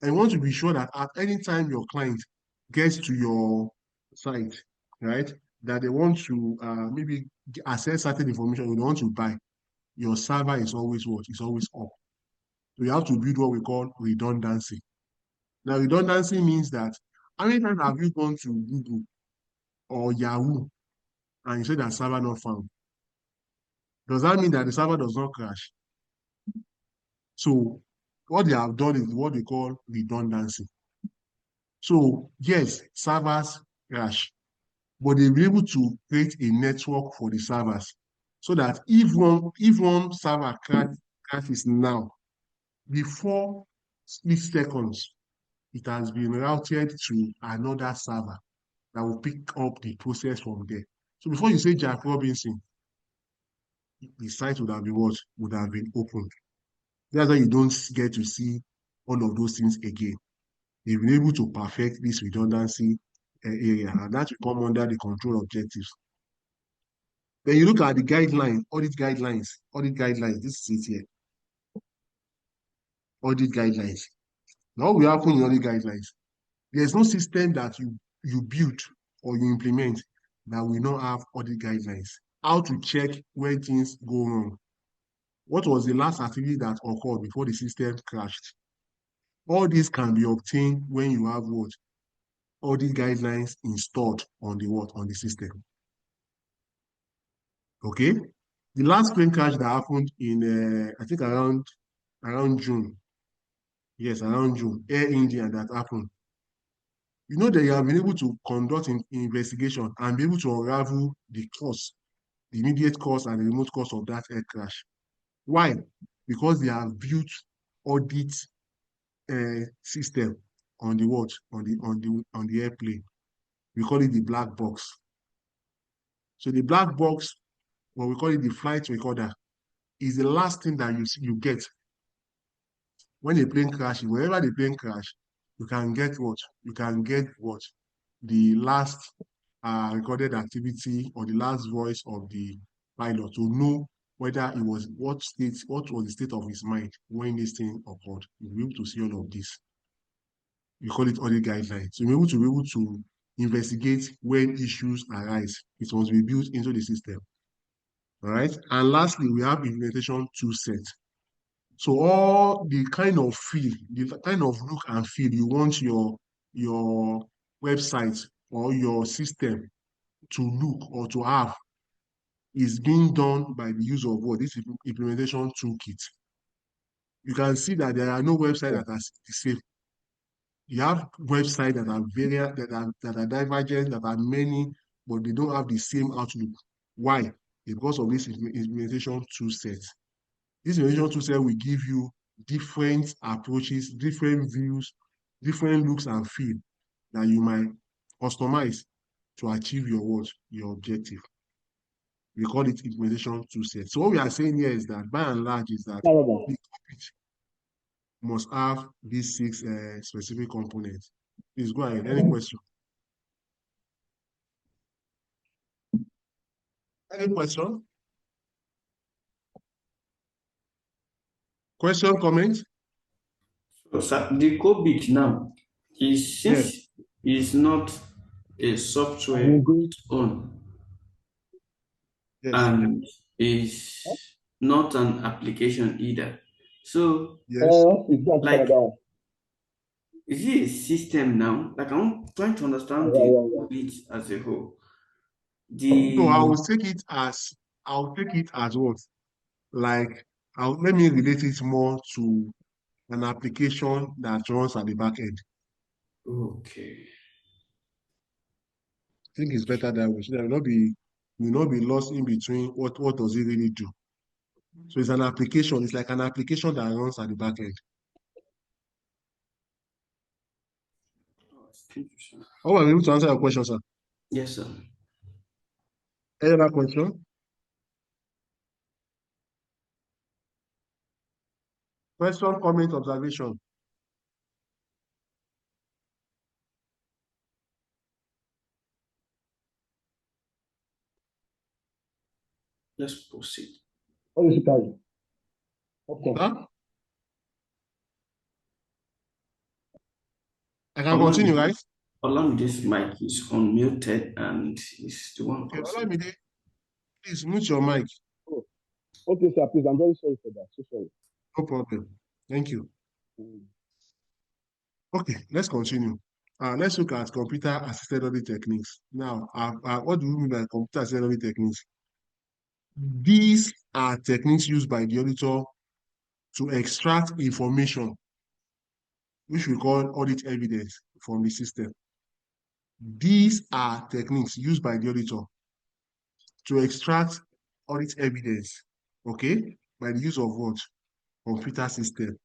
And you want to be sure that at any time your client gets to your site, right, that they want to maybe access certain information you want to buy, your server is always what? It's always up. So you have to build what we call redundancy. Now, redundancy means that how many times have you gone to Google or Yahoo and you say that server not found? Does that mean that the server does not crash? So what they have done is what they call redundancy. So yes, servers crash, but they'll be able to create a network for the servers so that if one server crashes now, before 6 seconds, it has been routed to another server that will pick up the process from there. So before you say Jack Robinson, the site would have been what? Would have been opened. That's why you don't get to see all of those things again. They've been able to perfect this redundancy area, and that will come under the control objectives. Then you look at the guideline, audit guidelines. This is it here. Audit guidelines. Now, what will happen in audit guidelines? There's no system that you build or you implement that will not have audit guidelines. How to check when things go wrong. What was the last activity that occurred before the system crashed? All this can be obtained when you have what? Audit guidelines installed on the what? On the system. Okay? The last plane crash that happened in, I think around June. Yes, around June. Air India that happened. You know that you have been able to conduct an investigation and be able to unravel the cause, the immediate cause and the remote cause of that air crash. Why? Because they have built audit system on the what? On the airplane. We call it the black box. So the black box, what we call it the flight recorder, is the last thing that you get when a plane crashes. Wherever the plane crash, you can get what? You can get what? The last recorded activity or the last voice of the pilot to know whether it was what was the state of his mind when this thing occurred. You'll be able to see all of this. We call it audit guidelines. So we're able to be able to investigate when issues arise. It must be built into the system. All right. And lastly, we have implementation toolset. So all the kind of feel, the kind of look and feel you want your website or your system to look or to have is being done by the use of what? This implementation toolkit. You can see that there are no websites that are the same. You have websites that are variant, that are divergent, that are many, but they don't have the same outlook. Why? Because of this implementation toolset. This implementation toolset will give you different approaches, different views, different looks and feel that you might customize to achieve your what? Your objective. We call it implementation toolset. So what we are saying here is that by and large is that the topic must have these 6 specific components. Please go ahead. Any question? Any question? Question, comment? So, the COVID now is since is not a software on its own Yes. and is not an application either. So, Yes. like, is it a system now? Like, I'm trying to understand the Audit as a whole. So I'll take it as what? Like, let me relate it more to an application that runs at the back end. Okay. I think it's better that way. So there will not be lost in between what does it really do. So it's an application, it's like an application that runs at the back end. Oh, I'm able to answer your question, sir. Yes, sir. Any other question? Question, comment, observation. Let's proceed. Huh? I can continue, right? Olamide's mic is unmuted and he's the one Okay, causing. Olamide, please mute your mic. Oh, okay, sir. Please, I'm very sorry for that. So sorry. No problem. Thank you. Mm. Okay, let's continue. Let's look at computer-assisted audit techniques. Now, what do we mean by computer-assisted audit techniques? These are techniques used by the auditor to extract information, which we call audit evidence, from the system. These are techniques used by the auditor to extract audit evidence, okay, by the use of what? Computer system,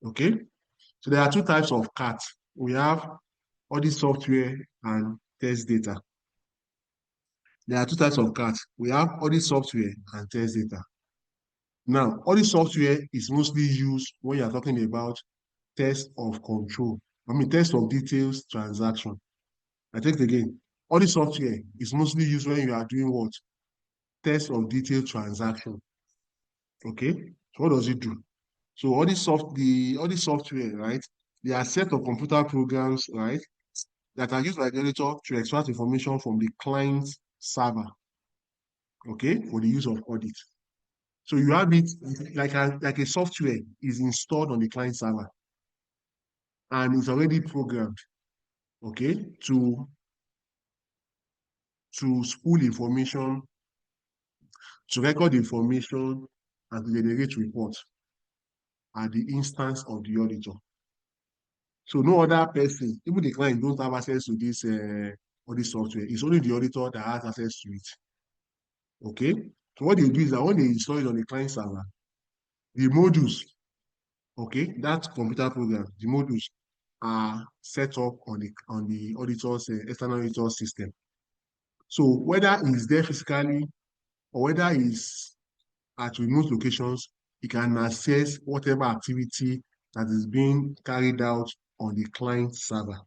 okay? So there are two types of CAT. We have audit software and test data. There are two types of CAT. We have audit software and test data. Now, audit software is mostly used when you are talking about test of control. Test of details transaction. I take it again. Audit software is mostly used when you are doing what? Test of detail transaction. Okay? So what does it do? So the audit software, right? They are a set of computer programs, right, that are used by the auditor to extract information from the client server, okay, for the use of audit. So you have it like a software is installed on the client server and it's already programmed, okay, to spool information, to record information, and to generate reports at the instance of the auditor. So no other person, even the client, don't have access to this audit software. It's only the auditor that has access to it. Okay. So what they do is that when they install it on the client server, the modules, okay, that computer program, the modules are set up on the auditor's external auditor system. So whether it's there physically or whether it's at remote locations, it can access whatever activity that is being carried out on the client server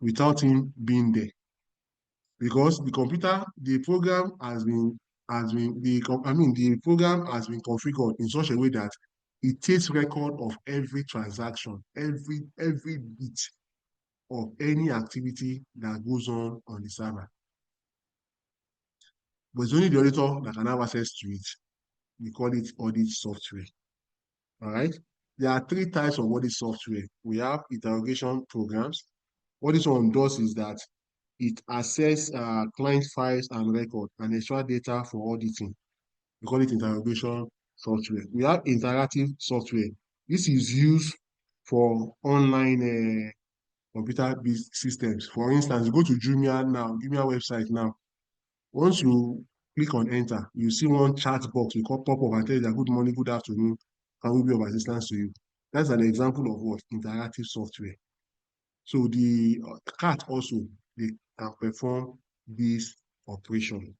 without him being there. Because the program the program has been configured in such a way that it takes record of every transaction, every bit of any activity that goes on the server. But it's only the auditor that can have access to it. We call it audit software. All right. There are three types of audit software. We have interrogation programs. What this one does is that it accesses client files and records and extract data for auditing. We call it interrogation software. We have interactive software. This is used for online computer-based systems. For instance, you go to Jumia website now. Once you click on enter, you see one chat box. You call pop up and tell you that good morning, good afternoon. Can we be of assistance to you? That's an example of what? Interactive software. So the CAT also, they can perform this operation.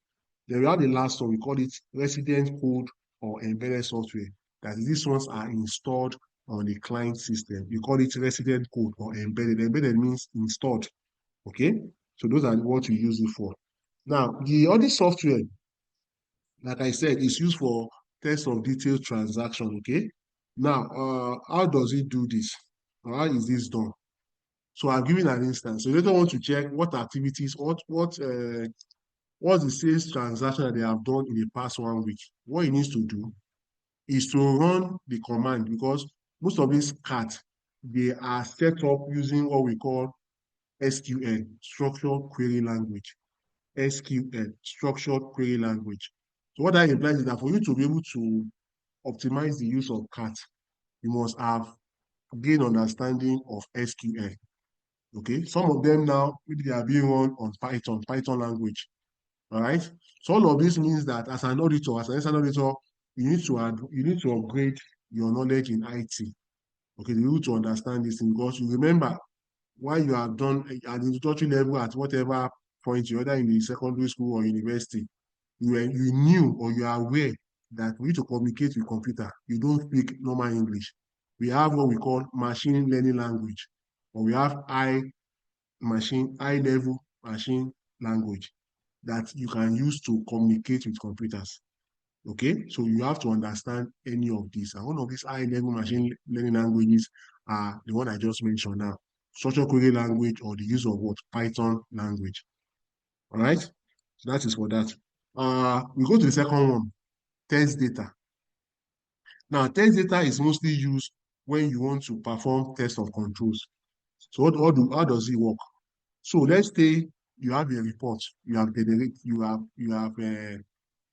Then we have the last one, we call it resident code or embedded software. That is, these ones are installed on the client system. We call it resident code or embedded. Embedded means installed. Okay? So those are what we use it for. Now, the audit software, like I said, is used for test of detailed transaction. Okay? Now, how does it do this? How is this done? So I'm giving an instance. So you don't want to check what activities, what's the sales transaction that they have done in the past 1 week. What it needs to do is to run the command, because most of these CAT, they are set up using what we call SQL, structured query language. SQL, structured query language. So what that implies is that for you to be able to optimize the use of CAT, you must have gained understanding of SQL. Okay, some of them now, maybe they are being run on Python language. All right. So all of this means that as an auditor, as an external auditor, you need to upgrade your knowledge in IT. Okay, you need to understand this thing, because you remember why you have done at the introductory level at whatever point, whether in the secondary school or university, you knew or you are aware that we need to communicate with computer. You don't speak normal English. We have what we call machine learning language, or we have high level machine language that you can use to communicate with computers. Okay, so you have to understand any of these. And one of these high level machine learning languages are the one I just mentioned now. Structured query language or the use of what? Python language. All right? So that is for that. We go to the second one, test data. Now, test data is mostly used when you want to perform test of controls. So how does it work? So let's say you have a report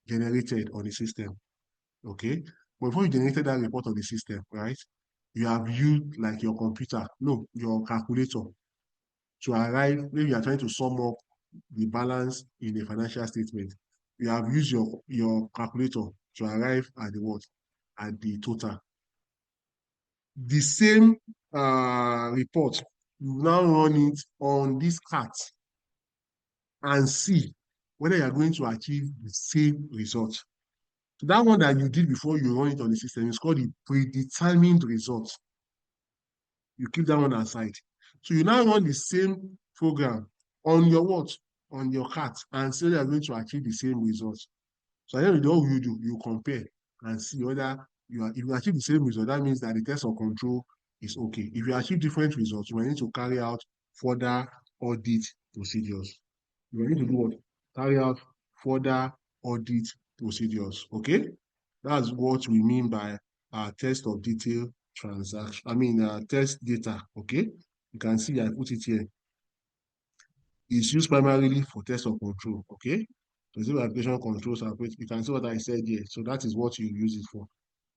generated on the system. Okay. But before you generated that report on the system, right? You have used like your computer, no, your calculator to arrive, maybe you are trying to sum up the balance in a financial statement. You have used your calculator to arrive at the what? At the total. The same report, you now run it on this cart and see whether you are going to achieve the same result. So that one that you did before you run it on the system is called the predetermined result. You keep that one aside. So you now run the same program on your what? On your cart and say you are going to achieve the same result. So at the end of the day, what you do? You compare and see whether if you achieve the same result, that means that the test of control is okay. If you achieve different results, you might need to carry out further audit procedures. You might need to do what? Carry out further audit procedures. Okay? That's what we mean by test of detail transaction. Test data. Okay? You can see I put it here. It's used primarily for test of control. Okay? So application controls are you can see what I said here. So that is what you use it for.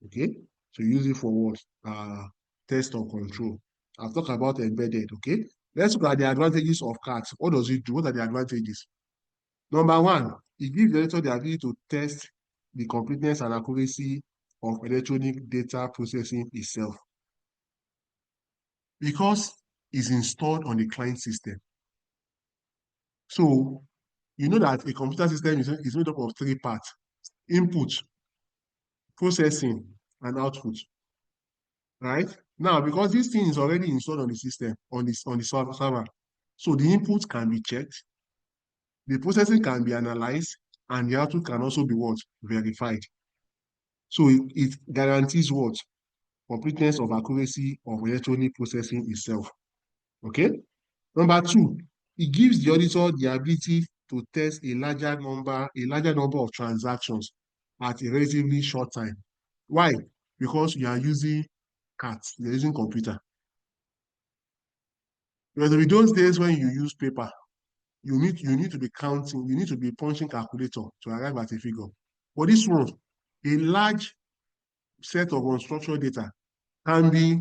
Okay? So use it for what? Test of control. I've talked about embedded. Okay? Let's look at the advantages of cards. What does it do? What are the advantages? Number one, it gives the editor the ability to test the completeness and accuracy of electronic data processing itself because it's installed on the client system. So you know that a computer system is made up of three parts: input, processing, and output. Right? Now, because this thing is already installed on the system, on the server, so the input can be checked, the processing can be analyzed, and the output can also be what? Verified. So it guarantees what? Completeness of accuracy of electronic processing itself. Okay? Number two, it gives the auditor the ability to test a larger number of transactions at a relatively short time. Why? Because you are using cards, you're using computer. Because in those days when you use paper, you need to be counting, you need to be punching calculator to arrive at a figure. For this one, a large set of unstructured data can be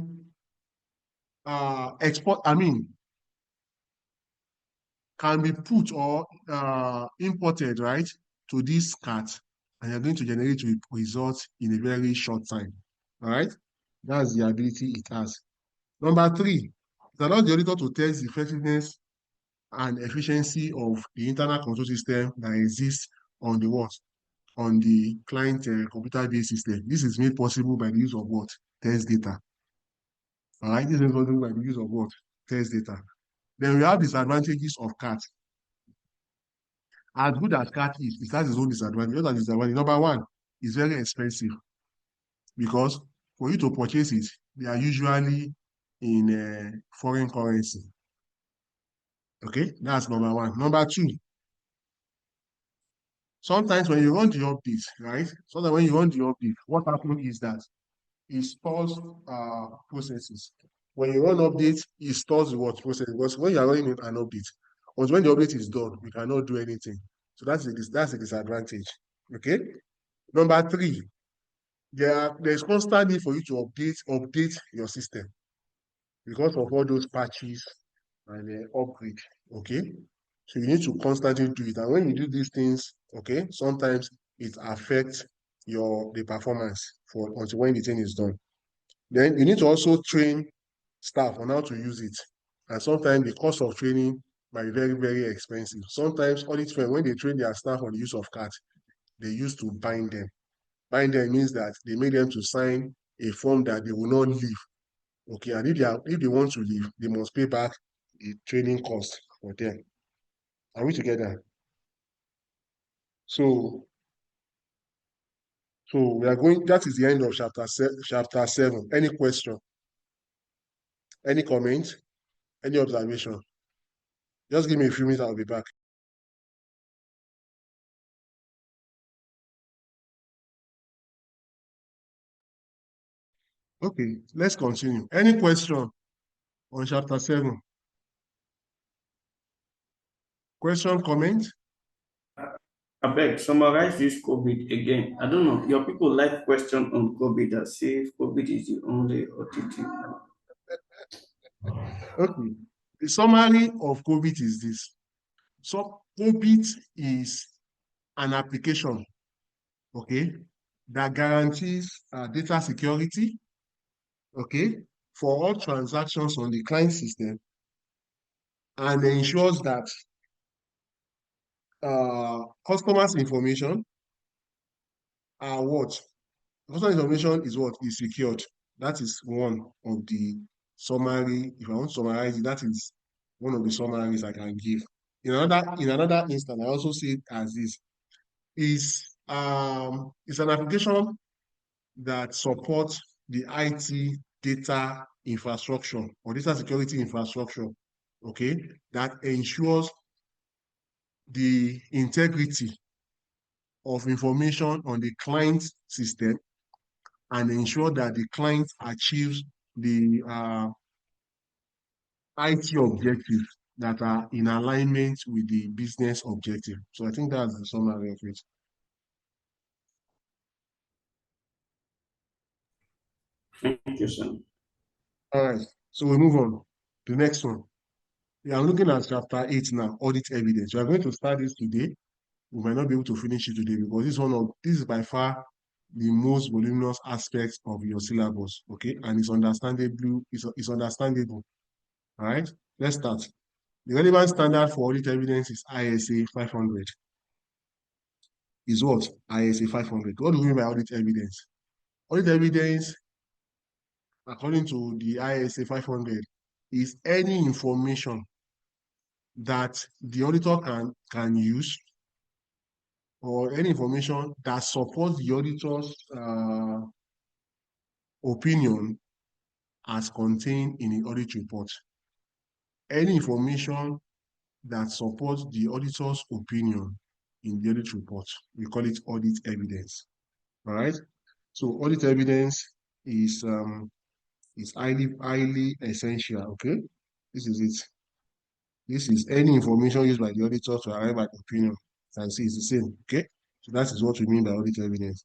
can be put or imported, right, to this cart, and you're going to generate results in a very short time. All right? That's the ability it has. Number three, it allows the auditor to test the effectiveness and efficiency of the internal control system that exists on the what? On the client computer-based system. This is made possible by the use of what? Test data. All right? This is made possible by the use of what? Test data. Then we have disadvantages of CAT. As good as CAT is, it has its own disadvantage. What are disadvantages? Number one, it's very expensive because for you to purchase it, they are usually in foreign currency. Okay, that's number one. Number two, sometimes when you run the update, right? Sometimes when you run the update, what happens is that it stores processes. When you run updates, it stores what process because when you are running an update, once when the update is done, you cannot do anything. So that's a disadvantage. Okay. Number three, there's constant need for you to update your system because of all those patches and upgrade. Okay. So you need to constantly do it. And when you do these things, okay, sometimes it affects the performance until when the thing is done. Then you need to also train staff on how to use it. And sometimes the cost of training might be very, very expensive. Sometimes audit firms, when they train their staff on the use of cards, they used to bind them. Bind them means that they make them to sign a form that they will not leave. Okay, and if they want to leave, they must pay back the training cost for them. Are we together? So we are going, that is the end of chapter 7. Any question? Any comment? Any observation? Just give me a few minutes, I'll be back. Okay, let's continue. Any question on chapter 7? Question, comment? I beg, summarize this COVID again. I don't know. Your people like question on COVID as if COVID is the only auditing. Okay. The summary of COVID is this. So COVID is an application, okay, that guarantees data security, okay, for all transactions on the client system and ensures that customers' information are what? Customer information is what? Is secured. That is one of the summary. If I want to summarize it, that is one of the summaries I can give. In another instance, I also see it as this is an application that supports the IT data infrastructure or data security infrastructure, okay, that ensures the integrity of information on the client system and ensure that the client achieves the IT objectives that are in alignment with the business objective. So I think that's the summary of it. Thank you, sir. All right, so we move on. The next one. We are looking at chapter 8 now, audit evidence. We are going to start this today. We might not be able to finish it today because this is by far the most voluminous aspect of your syllabus, okay? And it's understandable. All right, let's start. The relevant standard for audit evidence is ISA 500. Is what? ISA 500. What do we mean by audit evidence? Audit evidence, according to the ISA 500, is any information that the auditor can use or any information that supports the auditor's opinion as contained in the audit report. Any information that supports the auditor's opinion in the audit report, we call it audit evidence. All right. So audit evidence is highly essential. Okay, this is it. This is any information used by the auditor to arrive at opinion. You can see it's the same. Okay, so that is what we mean by audit evidence.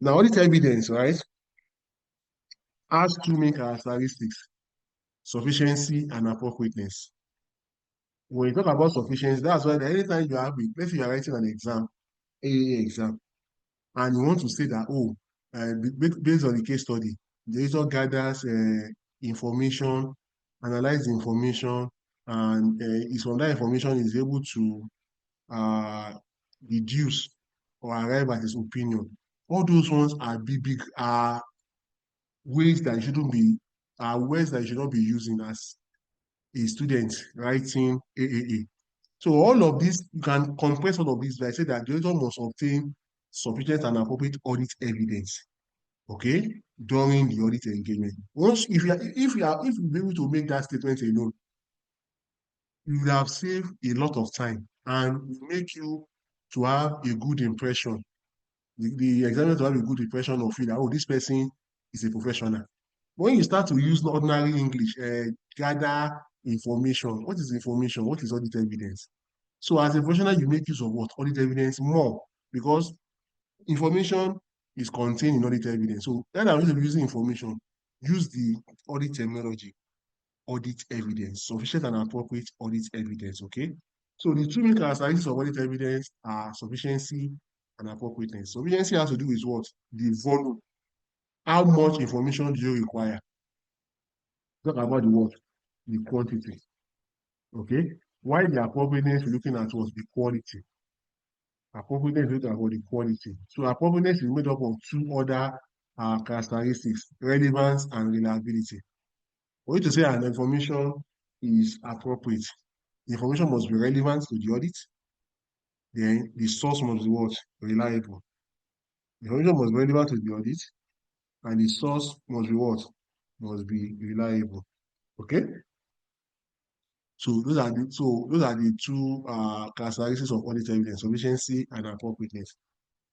Now, audit evidence, right, has two main characteristics: sufficiency and appropriateness. When you talk about sufficiency, that's why anytime you have it, let's say you're writing an exam, AAA exam, and you want to say that, oh, based on the case study, the auditor gathers information, analyze the information, and is from that information is able to deduce or arrive at his opinion. All those ones are big ways that you shouldn't be, words that you should not be using as a student writing AAA. So all of this, you can compress all of this by saying that the auditor must obtain sufficient and appropriate audit evidence, okay, during the audit engagement. Once, if you be able to make that statement alone, you will have saved a lot of time and will make you to have a good impression. The examiner to have a good impression of you that, oh, this person is a professional. When you start to use ordinary English, gather information. What is information? What is audit evidence? So as a professional, you make use of what? Audit evidence more because information is contained in audit evidence. So rather than using information, use the audit terminology, audit evidence, sufficient and appropriate audit evidence, okay? So the two main characteristics of audit evidence are sufficiency and appropriateness. Sufficiency has to do with what? The volume. How much information do you require? Talk about the what? The quantity, okay? While the appropriateness, we're looking at what? The quality. Appropriateness is looking at what? The quality. So appropriateness is made up of two other characteristics, relevance and reliability. For you to say an information is appropriate, the information must be relevant to the audit, then the source must be what? Reliable. The information must be relevant to the audit, and the source must be what? Must be reliable. Okay. So those are the two characteristics of audit evidence: sufficiency and appropriateness.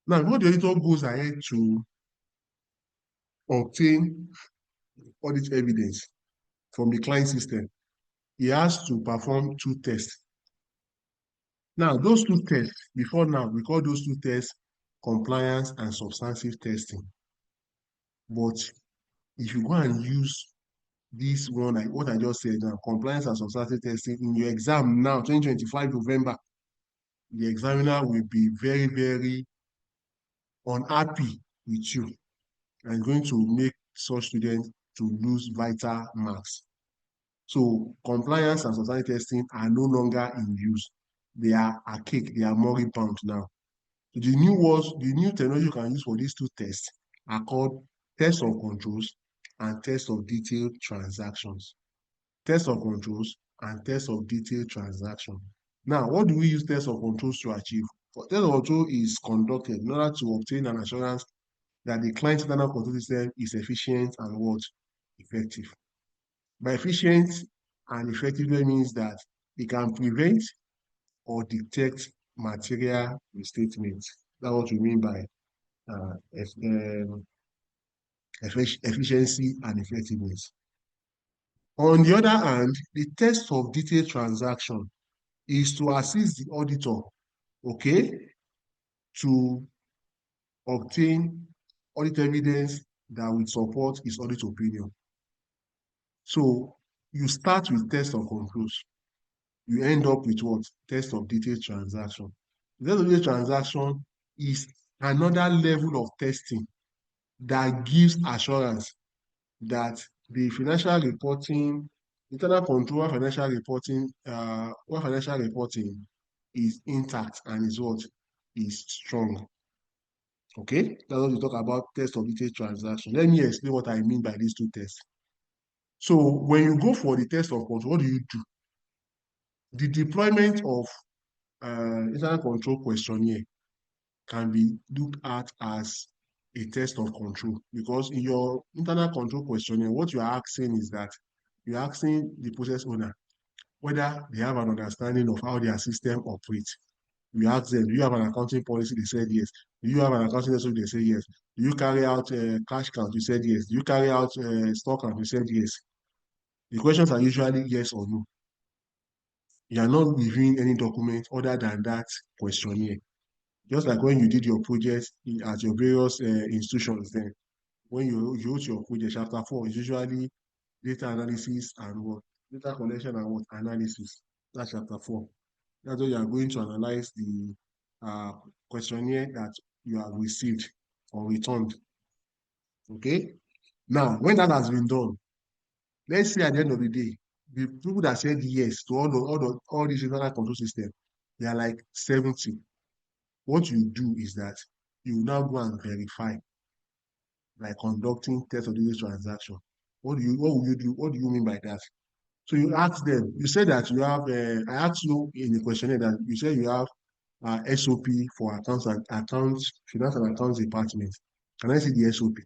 Now, before the auditor goes ahead to obtain audit evidence from the client system, he has to perform two tests. Now, those two tests, before now, we call those two tests compliance and substantive testing. But if you go and use this one, like what I just said now, compliance and substantive testing in your exam now, 2025 November, the examiner will be very, very unhappy with you and going to make such students to lose vital marks. So compliance and substantive testing are no longer in use. They are archaic, they are moribund now. The new technology you can use for these two tests are called tests of controls and tests of detailed transactions. Tests of controls and tests of detailed transaction. Now, what do we use tests of controls to achieve? Test of control is conducted in order to obtain an assurance that the client internal control system is efficient and what? Effective. By efficient and effective means that it can prevent or detect material misstatements. That's what we mean by efficiency and effectiveness. On the other hand, the test of detailed transaction is to assist the auditor, okay, to obtain audit evidence that will support his audit opinion. So you start with test of controls. You end up with what? Test of detailed transaction. The test of detailed transaction is another level of testing that gives assurance that the financial reporting, internal control financial reporting, what financial reporting is intact and is what? Is strong. Okay, that's what we talk about test of detailed transaction. Let me explain what I mean by these two tests. So when you go for the test of control, what do you do? The deployment of internal control questionnaire can be looked at as a test of control, because in your internal control questionnaire, what you are asking is that you're asking the process owner whether they have an understanding of how their system operates. You ask them, do you have an accounting policy? They said yes. Do you have an accounting policy? They say yes. Do you carry out cash count? You said yes. Do you carry out stock count? You said yes. The questions are usually yes or no. You are not reviewing any document other than that questionnaire. Just like when you did your project at your various institutions, then when you wrote your project, chapter 4 is usually data analysis and what? Data collection and what? Analysis. That's chapter 4. That's where you are going to analyze the questionnaire that you have received or returned. Okay? Now, when that has been done, let's say at the end of the day, the people that said yes to all these internal control system, they are like 70. What you do is that you now go and verify, like conducting test of detailed transaction. What will you do? What do you mean by that? So you ask them, you said that you have, I asked you in the questionnaire that you said you have SOP for accounts, finance and accounts department. Can I see the SOP?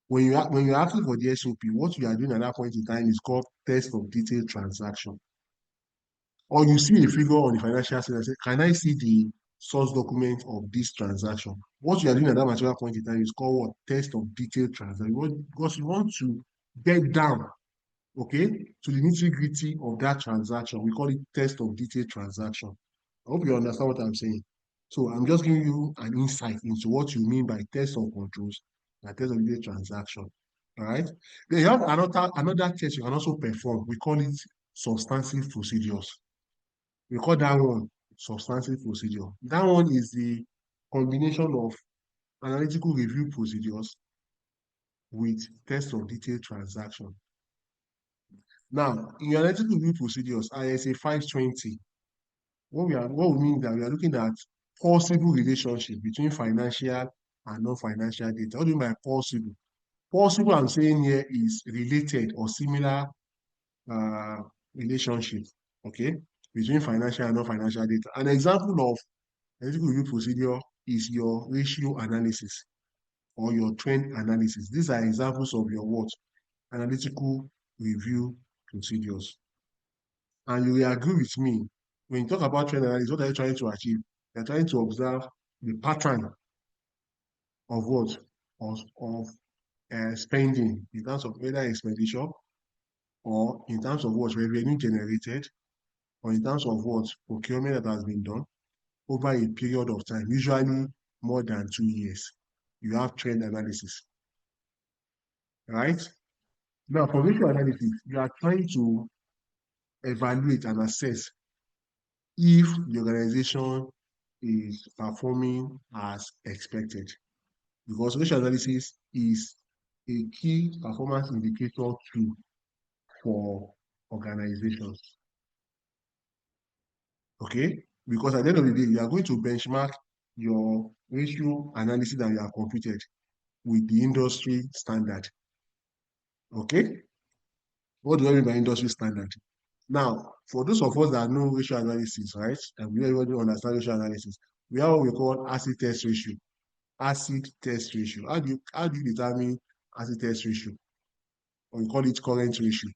When you're asking for the SOP, what you are doing at that point in time is called test of detailed transaction. Or you see a figure on the financial statement and say, can I see the source document of this transaction? What you are doing at that particular point in time is called what? Test of detailed transaction. Because you want to get down, okay, to the nitty-gritty of that transaction. We call it test of detailed transaction. I hope you understand what I'm saying. So I'm just giving you an insight into what you mean by test of controls and test of detailed transaction. All right. Then you have another test you can also perform. We call it substantive procedures. We call that one substantive procedure. That one is the combination of analytical review procedures with test of detailed transaction. Now, in your analytical review procedures, ISA 520, what we mean that we are looking at possible relationship between financial and non-financial data. What do you mean by possible? Possible, I'm saying here, is related or similar relationship, okay, between financial and non-financial data. An example of analytical review procedure is your ratio analysis or your trend analysis. These are examples of your what? Analytical review procedures. And you will agree with me, when you talk about trend analysis, what are you trying to achieve? You're trying to observe the pattern of what? Of spending in terms of whether expenditure or in terms of what revenue generated or in terms of what procurement that has been done over a period of time, usually more than 2 years. You have trend analysis, right? Now, for ratio analysis, you are trying to evaluate and assess if the organization is performing as expected. Because ratio analysis is a key performance indicator tool for organizations. Okay? Because at the end of the day, you are going to benchmark your ratio analysis that you have computed with the industry standard. Okay? What do I mean by industry standard? Now, for those of us that know ratio analysis, right, and we already understand ratio analysis, we have what we call acid test ratio. Acid test ratio. How do you determine acid test ratio? Or we call it current ratio.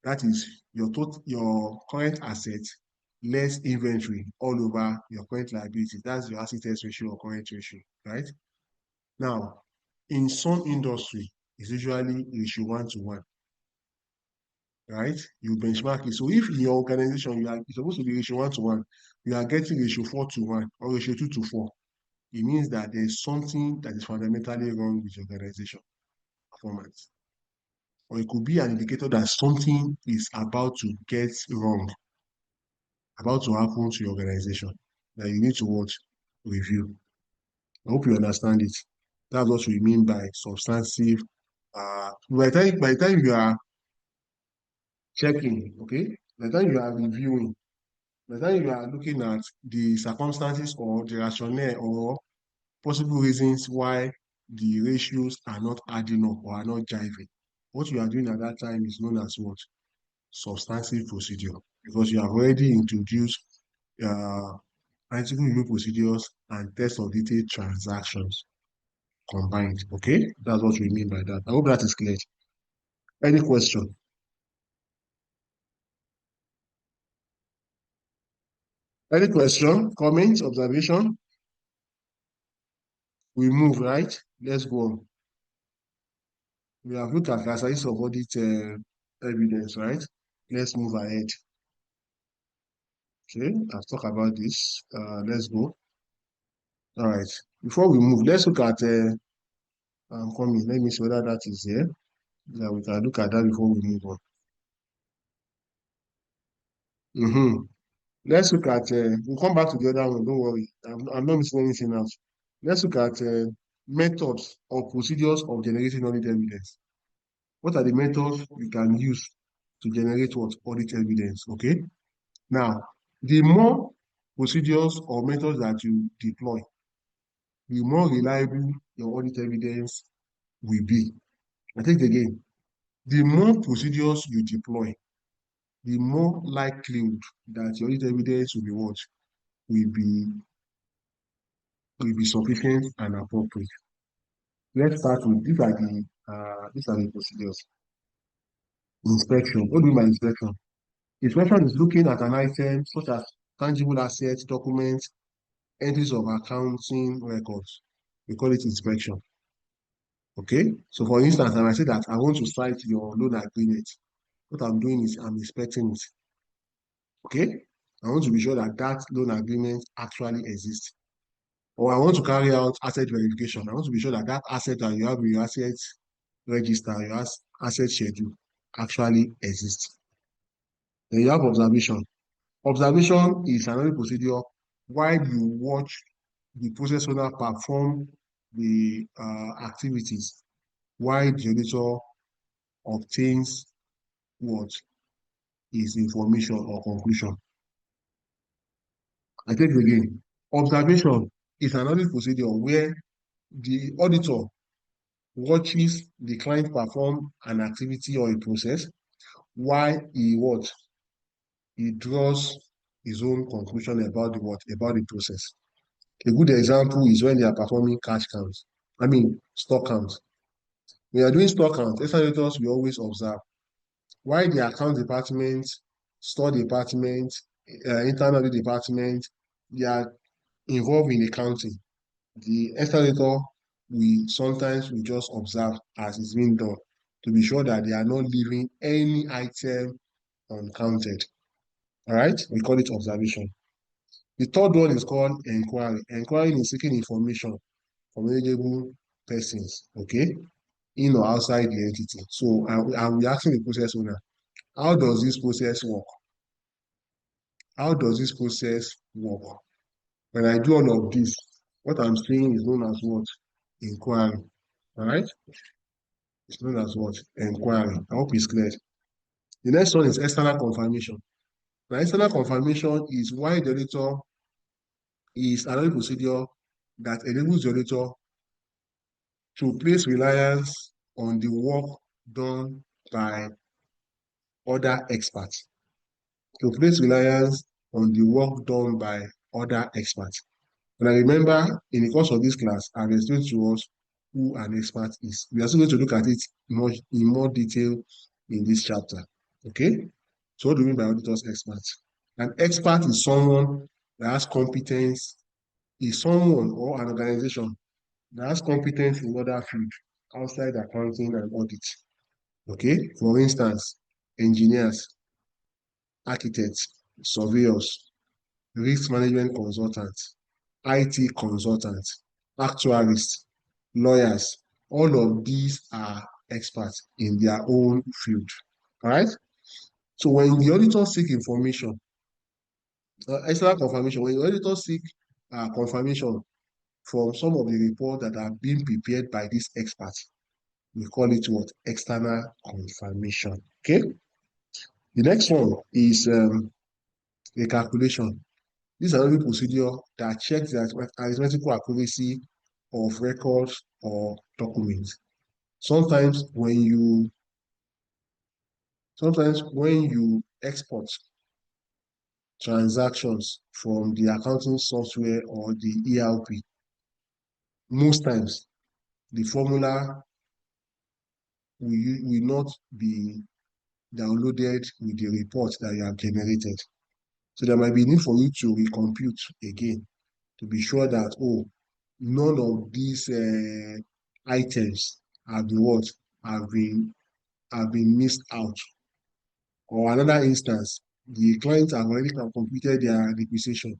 That is your current assets less inventory all over your current liabilities. That's your acid test ratio or current ratio, right? Now, in some industry, it's usually ratio 1:1, right? You benchmark it. So if in your organization it's supposed to be ratio 1:1, you are getting ratio 4:1 or ratio 2:4, it means that there's something that is fundamentally wrong with your organization performance. Or it could be an indicator that something is about to get wrong, about to happen to your organization, that you need to watch, review. I hope you understand it. That's what we mean by substantive. By the time you are checking, okay, by the time you are reviewing, by the time you are looking at the circumstances or the rationale or possible reasons why the ratios are not adding up or are not jiving, what you are doing at that time is known as what? Substantive procedure, because you have already introduced analytical review procedures and test of detailed transactions combined. Okay, that's what we mean by that. I hope that is clear. Any question? Any question, comment, observation? We move, right? Let's go on. We have looked at characteristics of audit evidence, right? Let's move ahead. Okay, I've talked about this. Let's go. All right. Before we move, let's look at I'm coming. Let me see whether that is here. Yeah, we can look at that before we move on. Let's look at, we'll come back to the other one, don't worry. I'm not missing anything else. Let's look at methods or procedures of generating audit evidence. What are the methods you can use to generate what? Audit evidence, okay? Now, the more procedures or methods that you deploy, the more reliable your audit evidence will be. I think again, the more procedures you deploy, the more likelihood that your audit evidence will be what? Will be sufficient and appropriate. Let's start with these are the procedures. Inspection. What do you mean by inspection? Inspection is looking at an item such as tangible assets, documents, entries of accounting records. We call it inspection. Okay. So for instance, when I say that I want to cite your loan agreement, what I'm doing is I'm inspecting it. Okay. I want to be sure that that loan agreement actually exists. Or I want to carry out asset verification. I want to be sure that that asset that you have in your asset register, your asset schedule actually exists. Then you have observation. Observation is another procedure while you watch the process owner perform the activities, while the auditor obtains what is information or conclusion. I take it again. Observation is another procedure where the auditor watches the client perform an activity or a process while he draws his own conclusion about the process. A good example is when they are performing cash counts. Stock counts. When you are doing stock counts, auditors will always observe Why the account department, store department, internal audit department, they are involved in accounting. The estimator, we just observe as it's being done to be sure that they are not leaving any item uncounted. All right, we call it observation. The third one is called inquiry. Inquiry is seeking information from eligible persons, okay, in or outside the entity. So I'm asking the process owner, how does this process work? How does this process work? When I do all of this, what I'm saying is known as what? Inquiry. All right? It's known as what? Inquiry. I hope it's clear. The next one is external confirmation. Now, external confirmation is why the auditor is another procedure that enables the auditor to place reliance on the work done by other experts. To place reliance on the work done by other experts. And I remember in the course of this class, I've explained to us who an expert is. We are still going to look at it in more detail in this chapter. Okay? So what do we mean by auditor's expert? An expert is someone that has competence, is someone or an organization that has competence in other fields outside accounting and audit. Okay? For instance, engineers, architects, surveyors, risk management consultants, IT consultants, actuaries, lawyers, all of these are experts in their own field. All right? So when the auditor seek information, external confirmation, when the auditor seek confirmation from some of the reports that are being prepared by these experts, we call it what? External confirmation. Okay? The next one is a calculation. This is another procedure that checks the arithmetical accuracy of records or documents. Sometimes when you export transactions from the accounting software or the ERP, most times the formula will not be downloaded with the report that you have generated. So there might be need for you to recompute again to be sure that, oh, none of these items have been what? Have been missed out. Or another instance, the clients have already completed their depreciation.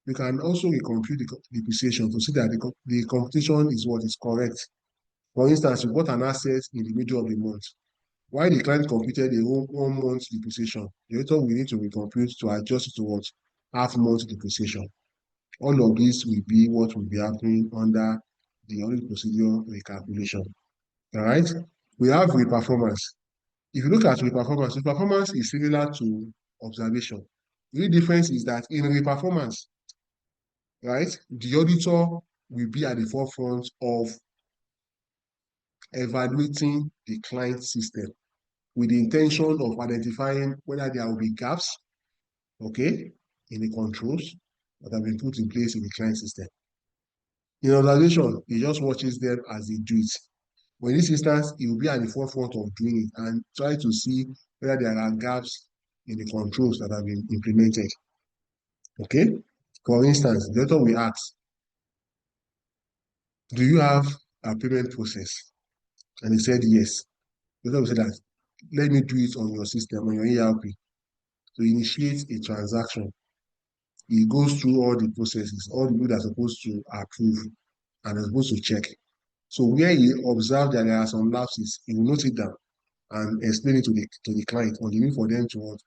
You can also recompute the depreciation to see that the computation is what is correct. For instance, you bought an asset in the middle of the month. While the client completed a 1 month depreciation, the auditor will need to recompute to adjust it to what? Half-month depreciation. All of this will be what will be happening under the audit procedure recalculation. All right? We have reperformance. If you look at reperformance is similar to observation. The only difference is that in reperformance, right, the auditor will be at the forefront of evaluating the client system with the intention of identifying whether there will be gaps, okay, in the controls that have been put in place in the client system. In observation, he just watches them as they do it. But in this instance, he will be at the forefront of doing it and try to see whether there are gaps in the controls that have been implemented. Okay? For instance, the auditor will ask, do you have a payment process? And he said yes. The auditor will say that, let me do it on your system, on your ERP. To initiate a transaction, he goes through all the processes, all the people that are supposed to approve and are supposed to check. So where he observed that there are some lapses, he will note it down and explain it to the client on the need for them to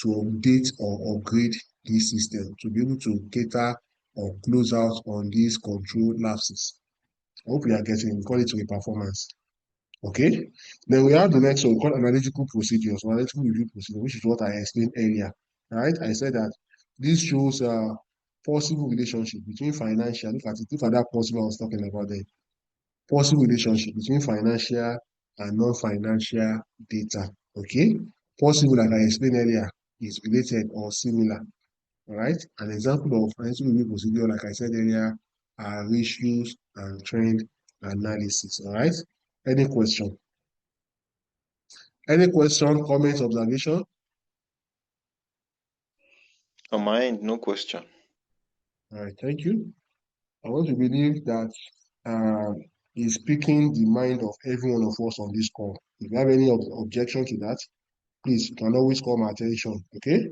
update or upgrade this system to be able to cater or close out on these control lapses. I hope you are getting, we call it reperformance. Okay. Then we have the next one called analytical procedures or analytical review procedure, which is what I explained earlier. All right. I said that this shows a possible relationship between financial, look at that possible I was talking about there. Possible relationship between financial and non-financial data. Okay. Possible, like I explained earlier, is related or similar. All right. An example of analytical review procedure, like I said earlier, are ratios and trend analysis. All right. Any question? Any question, comments, observation? On my end, no question. All right, thank you. I want to believe that is speaking the mind of every one of us on this call. If you have any objection to that, please, you can always call my attention, okay?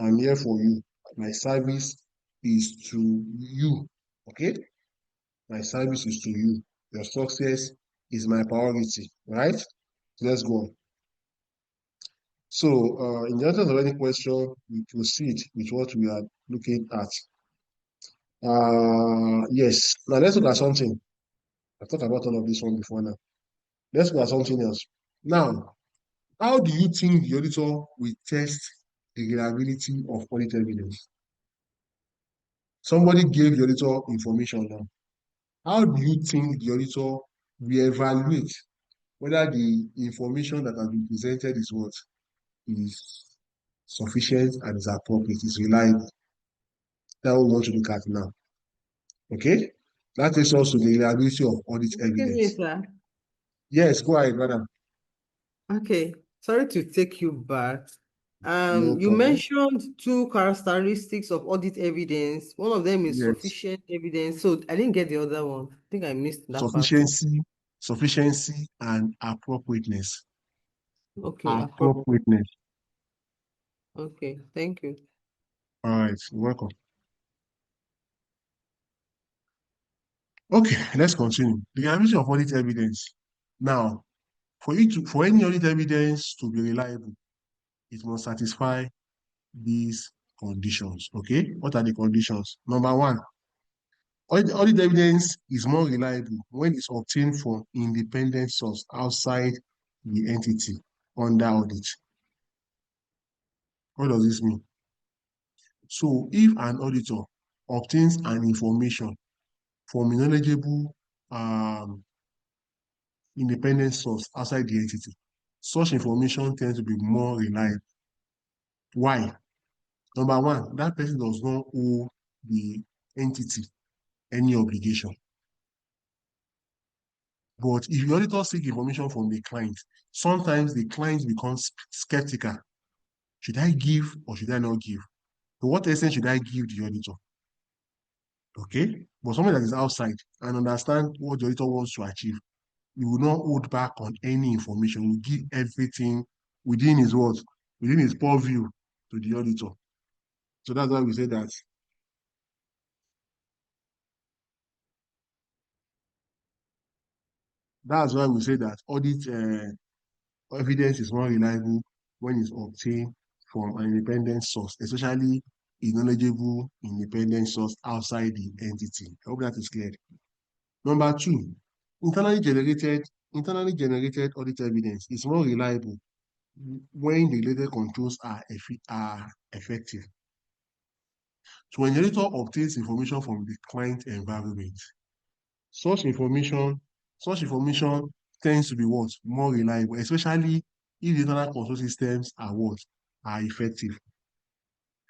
I'm here for you. My service is to you, okay? My service is to you. Your success is my priority, right? Let's go on. So, in the absence of any question, we proceed with what we are looking at. Yes, now let's look at something. I've talked about all of this one before now. Let's look at something else. Now, how do you think the auditor will test the reliability of audit evidence? Somebody gave the auditor information now. How do you think the auditor will evaluate whether the information that has been presented is what is sufficient and is appropriate, is reliable? That we want to look at now. Okay? That is also the reliability of audit Excuse me, evidence. sir. Yes, go ahead, madam. Okay, sorry to take you back. No You problem. mentioned two characteristics of audit evidence. One of them is Yes. sufficient evidence. So I didn't get the other one. I think I missed that part. Sufficiency, and appropriateness. Okay, Appropriateness. okay, thank you. All right, welcome. Okay, let's continue. The reliability of audit evidence. Now, for any audit evidence to be reliable, it must satisfy these conditions. Okay, what are the conditions? Number one, audit evidence is more reliable when it's obtained from independent source outside the entity under audit. What does this mean? So, if an auditor obtains an information from a knowledgeable independent source outside the entity, such information tends to be more reliable. Why? Number one, that person does not owe the entity any obligation. But if the auditor seeks information from the client, sometimes the client becomes skeptical. Should I give or should I not give? To what extent should I give the auditor? Okay? But someone that is outside and understand what the auditor wants to achieve, he will not hold back on any information. He will give everything within his words, within his purview to the auditor. So that's why we say that. That's why we say that audit evidence is more reliable when it's obtained from an independent source, especially a knowledgeable independent source outside the entity. I hope that is clear. Number two, internally generated audit evidence is more reliable when the related controls are effective. So when the auditor obtains information from the client environment, such information tends to be what? More reliable, especially if the internal control systems are what? Are effective.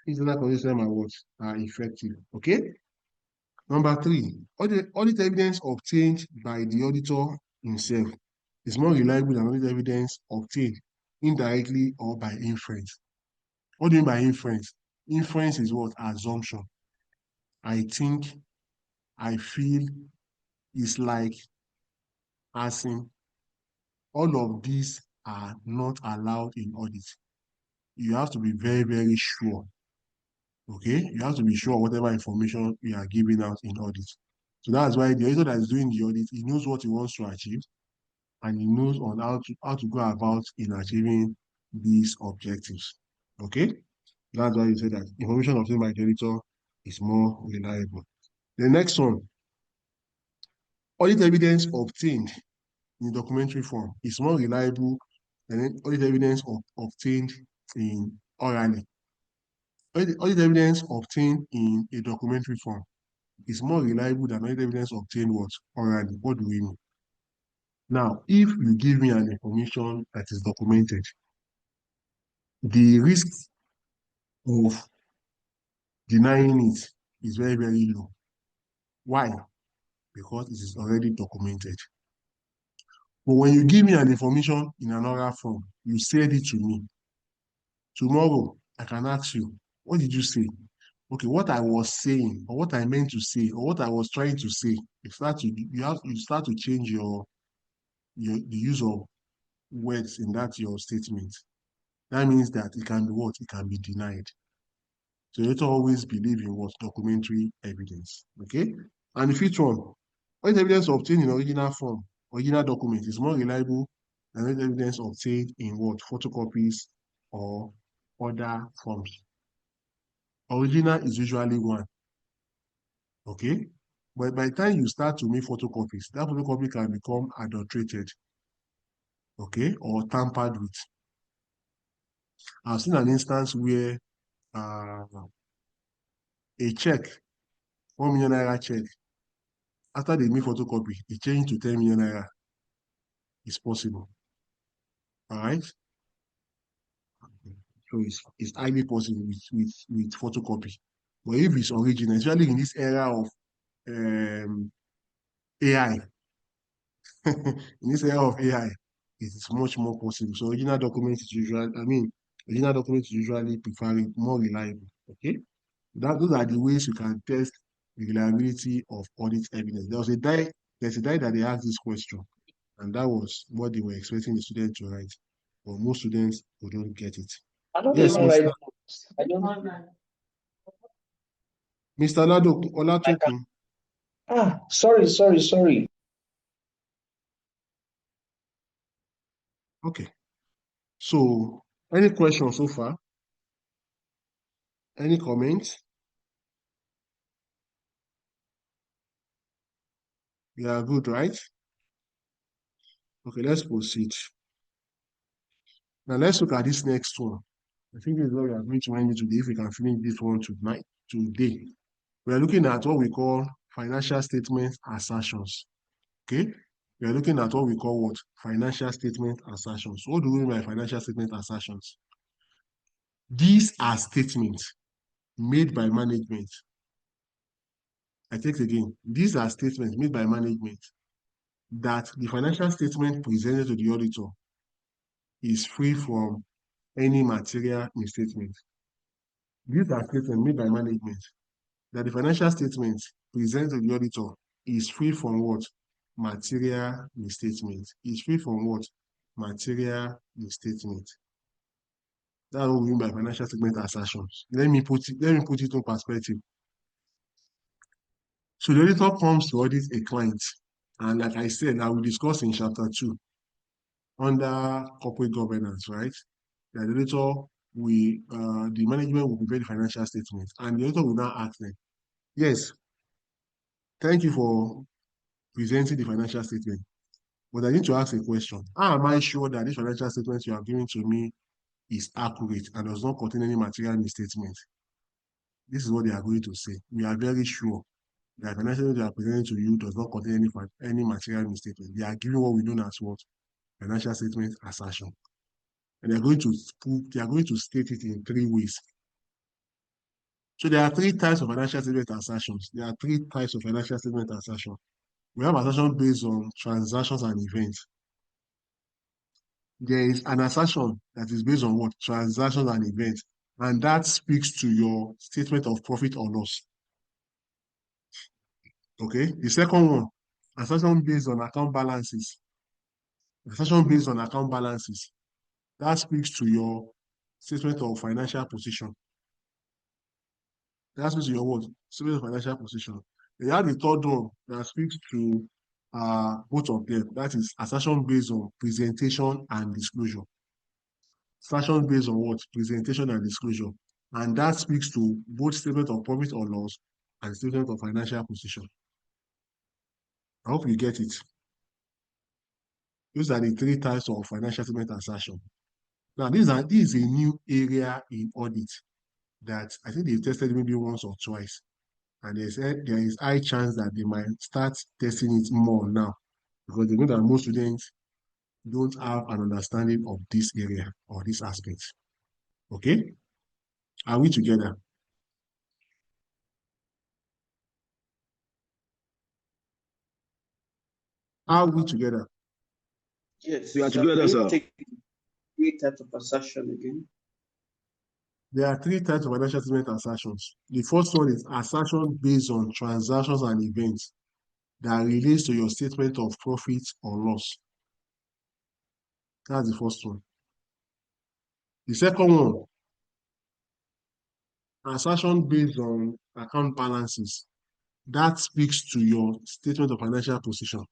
Internal control systems are what? Are effective. Okay? Number three, audit evidence obtained by the auditor himself is more reliable than audit evidence obtained indirectly or by inference. What do you mean by inference? Inference is what? Assumption. I think, I feel, it's like, asking. All of these are not allowed in audit. You have to be very, very sure. Okay? You have to be sure whatever information you are giving out in audit. So that's why the auditor that is doing the audit, he knows what he wants to achieve, and he knows on how to go about in achieving these objectives. Okay? That's why you say that information obtained by the auditor is more reliable. The next one, audit evidence obtained in documentary form is more reliable than audit evidence obtained in orally. Audit evidence obtained in a documentary form is more reliable than audit evidence obtained what? Orally. What do we mean? Now, if you give me an information that is documented, the risk of denying it is very, very low. Why? Because it is already documented. But when you give me an information in an oral form, you said it to me. Tomorrow, I can ask you, what did you say? Okay, what I was saying, or what I meant to say, or what I was trying to say, you start to change the use of words in that your statement. That means that it can be what? It can be denied. So you have to always believe in what? Documentary evidence. Okay? And the fifth one, what evidence obtained in original form, original document is more reliable than evidence obtained in what? Photocopies or other forms. Original is usually one. Okay? But by the time you start to make photocopies, that photocopy can become adulterated, okay, or tampered with. I've seen an instance where a check, 1 million naira check, after they make photocopy, it changed to 10 million naira. It's possible. All right? So it's highly possible with photocopy. But if it's original, especially in this era of AI, in this era of AI, it is much more possible. So original document is usually, original document is usually preferred, more reliable. Okay? Those are the ways you can test the reliability of audit evidence. There's a die that they asked this question, and that was what they were expecting the student to write. But most students don't get it. I don't Yes, even Mr. write notes. I don't. Mr. Olatokun. Sorry. Okay. So, any questions so far? Any comments? You are good, right? Okay, let's proceed. Now let's look at this next one. I think this is what we are going to end today. If we can finish this one today. We are looking at what we call financial statement assertions. Okay? We are looking at what we call what? Financial statement assertions. What do we mean by financial statement assertions? These are statements made by management. I take it again. These are statements made by management that the financial statement presented to the auditor is free from any material misstatement. These are statements made by management that the financial statement presented to the auditor is free from what? Material misstatement. Is free from what? Material misstatement. That's what we mean by financial statement assertions. Let me put it in perspective. So the auditor comes to audit a client, and like I said, I will discuss in chapter 2 under corporate governance, right? The auditor the management will prepare the financial statement, and the auditor will now ask them, yes, thank you for presenting the financial statement. But I need to ask a question. How am I sure that this financial statement you are giving to me is accurate and does not contain any material misstatement? This is what they are going to say. We are very sure that the financial statement they are presenting to you does not contain any material misstatement. They are giving what we know as what? Financial statement assertion. And they are going to state it in 3 ways. So there are 3 types of financial statement assertions. There are 3 types of financial statement assertion. We have assertion based on transactions and events. There is an assertion that is based on what? Transactions and events. And that speaks to your statement of profit or loss. Okay? The second one, assertion based on account balances. Assertion based on account balances. That speaks to your statement of financial position. That speaks to your what? Statement of financial position. They have the third one that speaks to both of them. That is assertion based on presentation and disclosure. Assertion based on what? Presentation and disclosure. And that speaks to both statement of profit or loss and statement of financial position. I hope you get it. Those are the 3 types of financial statement assertion. Now, this is a new area in audit that I think they've tested maybe once or twice. And they said there is high chance that they might start testing it more now because they know that most students don't have an understanding of this area or this aspect. Okay? Are we together? Are we together? Yes. We are Sir, together, can you sir. take 3 types of assertion again? There are 3 types of financial statement assertions. The first one is assertion based on transactions and events that relates to your statement of profit or loss. That's the first one. The second one, assertion based on account balances. That speaks to your statement of financial position.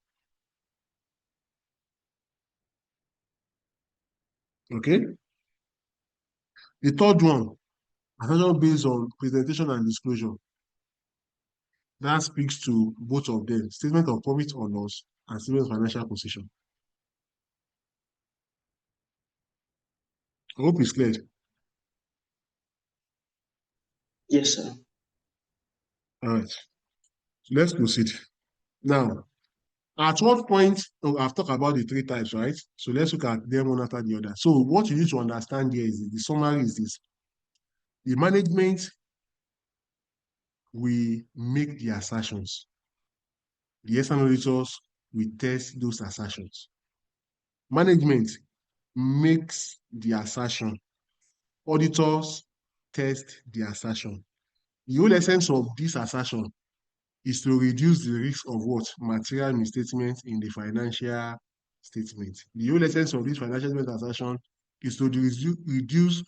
Okay? The third one, assertion based on presentation and disclosure. That speaks to both of them, statement of profit or loss and statement of financial position. I hope it's clear. Yes, sir. All right. So let's proceed. Now, at what point, I've talked about the 3 types, right? So let's look at them one after the other. So what you need to understand here is the summary is this. The management will make the assertions. The external auditors will test those assertions. Management makes the assertion. Auditors test the assertion. The whole essence of this assertion is to reduce the risk of what? Material misstatement in the financial statement. The whole essence of this financial statement assertion is to reduce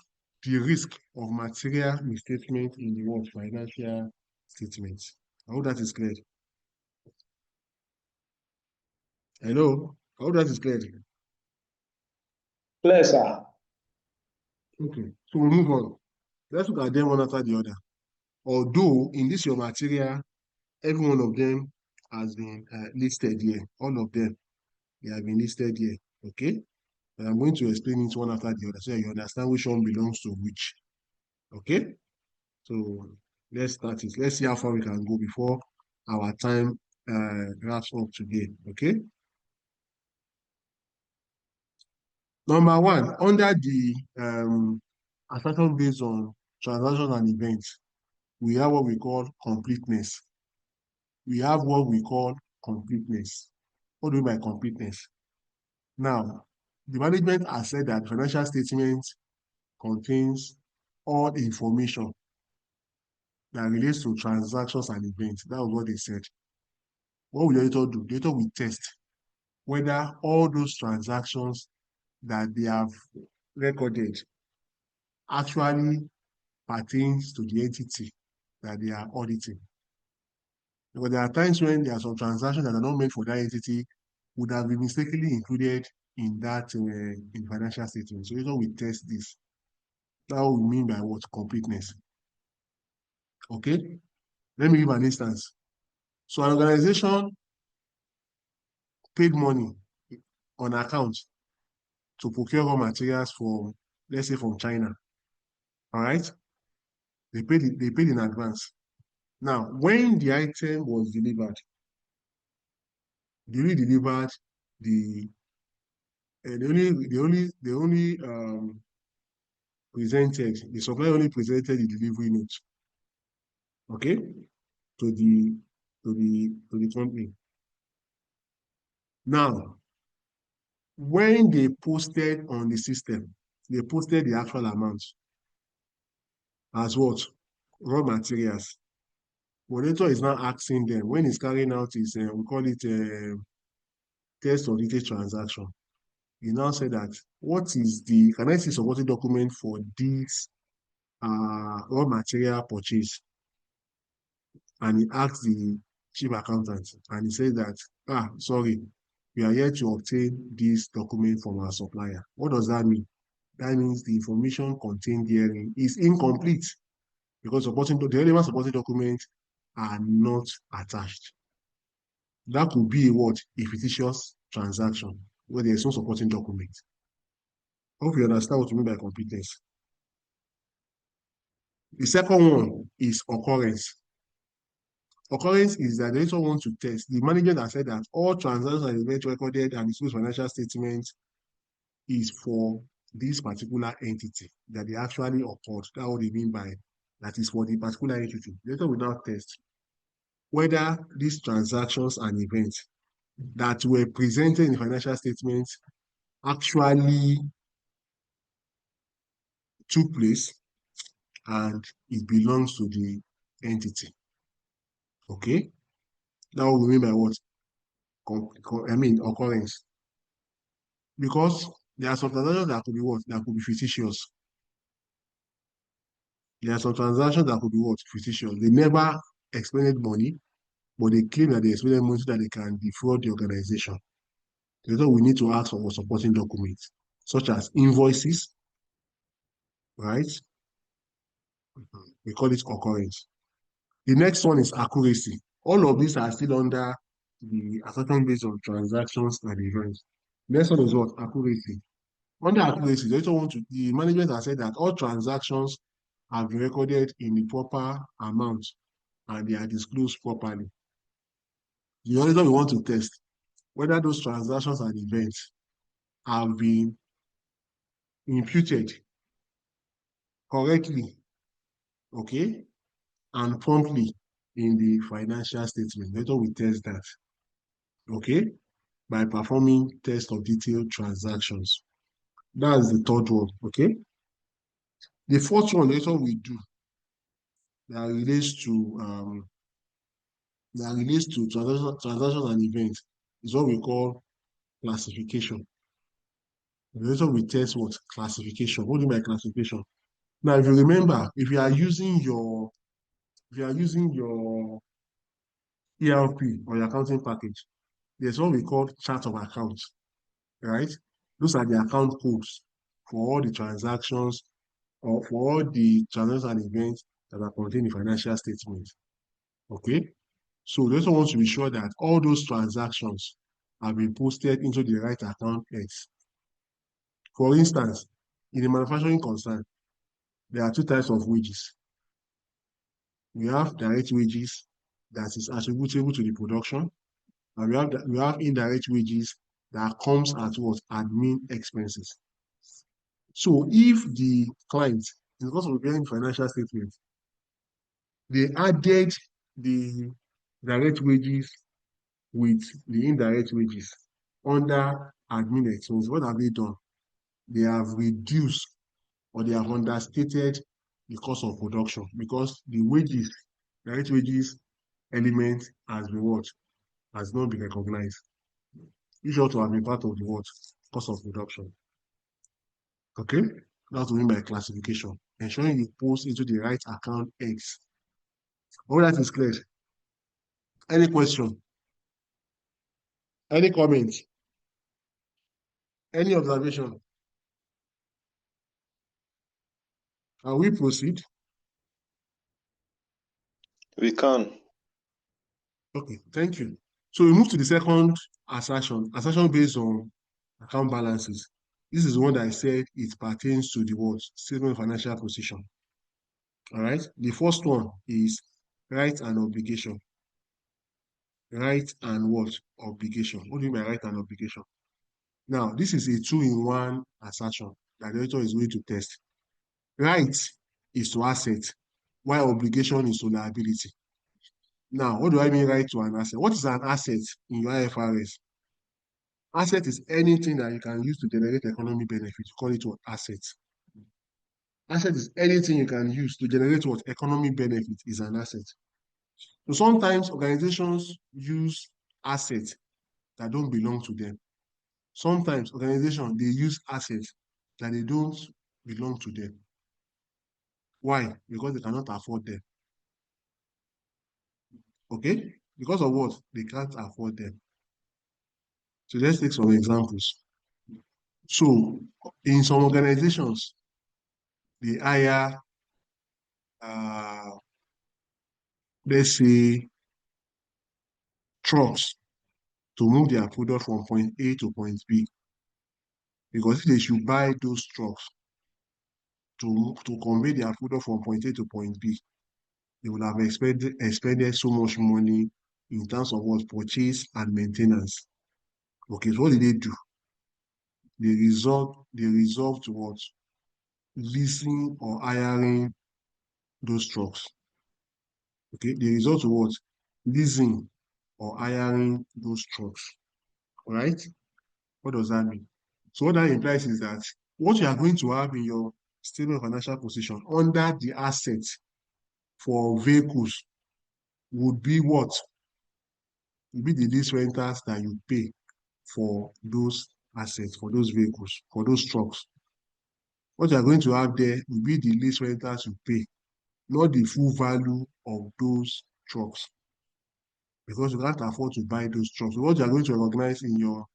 the risk of material misstatement in the what? Financial statement. I hope that is clear. Hello? I hope that is clear. Clear, sir. Okay, so we'll move on. Let's look at them one after the other. Although in this your material, every one of them has been listed here. All of them, they have been listed here. Okay? And I'm going to explain it one after the other so that you understand which one belongs to which. Okay? So let's start it. Let's see how far we can go before our time wraps up today. Okay? Number one, under the assertion based on transaction and events, we have what we call completeness. We have what we call completeness. What do we mean by completeness? Now, the management has said that financial statement contains all the information that relates to transactions and events. That was what they said. What will the auditor do? The auditor will test whether all those transactions that they have recorded actually pertains to the entity that they are auditing. Because there are times when there are some transactions that are not meant for that entity would have been mistakenly included in that in financial statement. So we test this. That's what we mean by what? Completeness. Okay? Let me give an instance. So an organization paid money on account to procure raw materials from, let's say, from China. All right? They paid in advance. Now, when the item was delivered, they only delivered the presented, the supplier only presented the delivery note, okay, to the company. Now, when they posted on the system, they posted the actual amount as what? Raw materials. Monitor is now asking them, when he's carrying out his, we call it test or detailed transaction. He now said that, what is the, can I see supporting document for this raw material purchase? And he asked the chief accountant, and he said that, sorry, we are here to obtain this document from our supplier. What does that mean? That means the information contained therein is incomplete because the relevant supporting documents are not attached. That could be what? A fictitious transaction where there is no supporting document. I hope you understand what you mean by competence. The second one is occurrence. Occurrence is that they also want to test. The management has said that all transactions and events recorded and disclosed financial statements is for this particular entity that they actually occurred. That's what they mean by that is for the particular entity. Later we now test whether these transactions and events that were presented in financial statements actually took place and it belongs to the entity. Okay? Now we mean by what? Occurrence. Because there are some transactions that could be what? That could be fictitious. There are some transactions that could be what? Fictitious. They never expended money, but they claim that they expended money so that they can defraud the organization. So we need to ask for supporting documents, such as invoices, right? We call it occurrence. The next one is accuracy. All of these are still under the assessment based on transactions and events. Next one is what? Accuracy. Under accuracy, they also want to, the management has said that all transactions have been recorded in the proper amount and they are disclosed properly. The only thing we want to test whether those transactions and events have been imputed correctly, okay, and promptly in the financial statement. Later we test that, okay, by performing test of detailed transactions. That's the third one, okay. The fourth one later we do that relates to transactions and events is what we call classification. Later we test what? Classification. What do you mean by classification? Now, if you remember, if you are using your ERP or your accounting package, there's what we call chart of accounts, right? Those are the account codes for all the transactions or for all the transactions and events that are contained in financial statements. Okay? So they also want to be sure that all those transactions have been posted into the right account X. For instance, in the manufacturing concern, there are two types of wages. We have direct wages that is attributable to the production, and we have indirect wages that comes at what? Admin expenses. So if the client, in the course of preparing financial statements, they added the direct wages with the indirect wages under admin expenses, what have they done? They have reduced or they have understated the cost of production because the wages, direct wages element has been what? Has not been recognized. Which ought to have been part of the what? Cost of production. Okay? That's what we mean by classification. Ensuring you post into the right account X. All that is clear. Any question? Any comment? Any observation? Can we proceed? We can. Okay, thank you. So we move to the second assertion based on account balances. This is one that I said it pertains to the what? Statement of financial position. All right. The first one is right and obligation. Right and what? Obligation. What do you mean by right and obligation? Now, this is a two-in-one assertion that the auditor is going to test. Right is to asset, while obligation is to liability. Now, what do I mean right to an asset? What is an asset in your IFRS? Asset is anything that you can use to generate economic benefit. You call it what? Asset. Asset is anything you can use to generate what? Economic benefit is an asset. So sometimes organizations use assets that don't belong to them. Sometimes organizations, they use assets that they don't belong to them. Why? Because they cannot afford them. Okay? Because of what? They can't afford them. So let's take some examples. So in some organizations, they hire, let's say, trucks to move their product from point A to point B. Because if they should buy those trucks to convey their product from point A to point B, they would have expended so much money in terms of what? Purchase and maintenance. Okay, so what did they do? They resolve to what? Leasing or hiring those trucks. Okay, they resort to what? Leasing or hiring those trucks. All right? What does that mean? So what that implies is that what you are going to have in your statement of financial position under the assets for vehicles would be what? Would be the lease rentals that you pay for those assets, for those vehicles, for those trucks. What you are going to have there will be the lease rentals you pay, not the full value of those trucks, because you can't afford to buy those trucks. So what you are going to recognize in your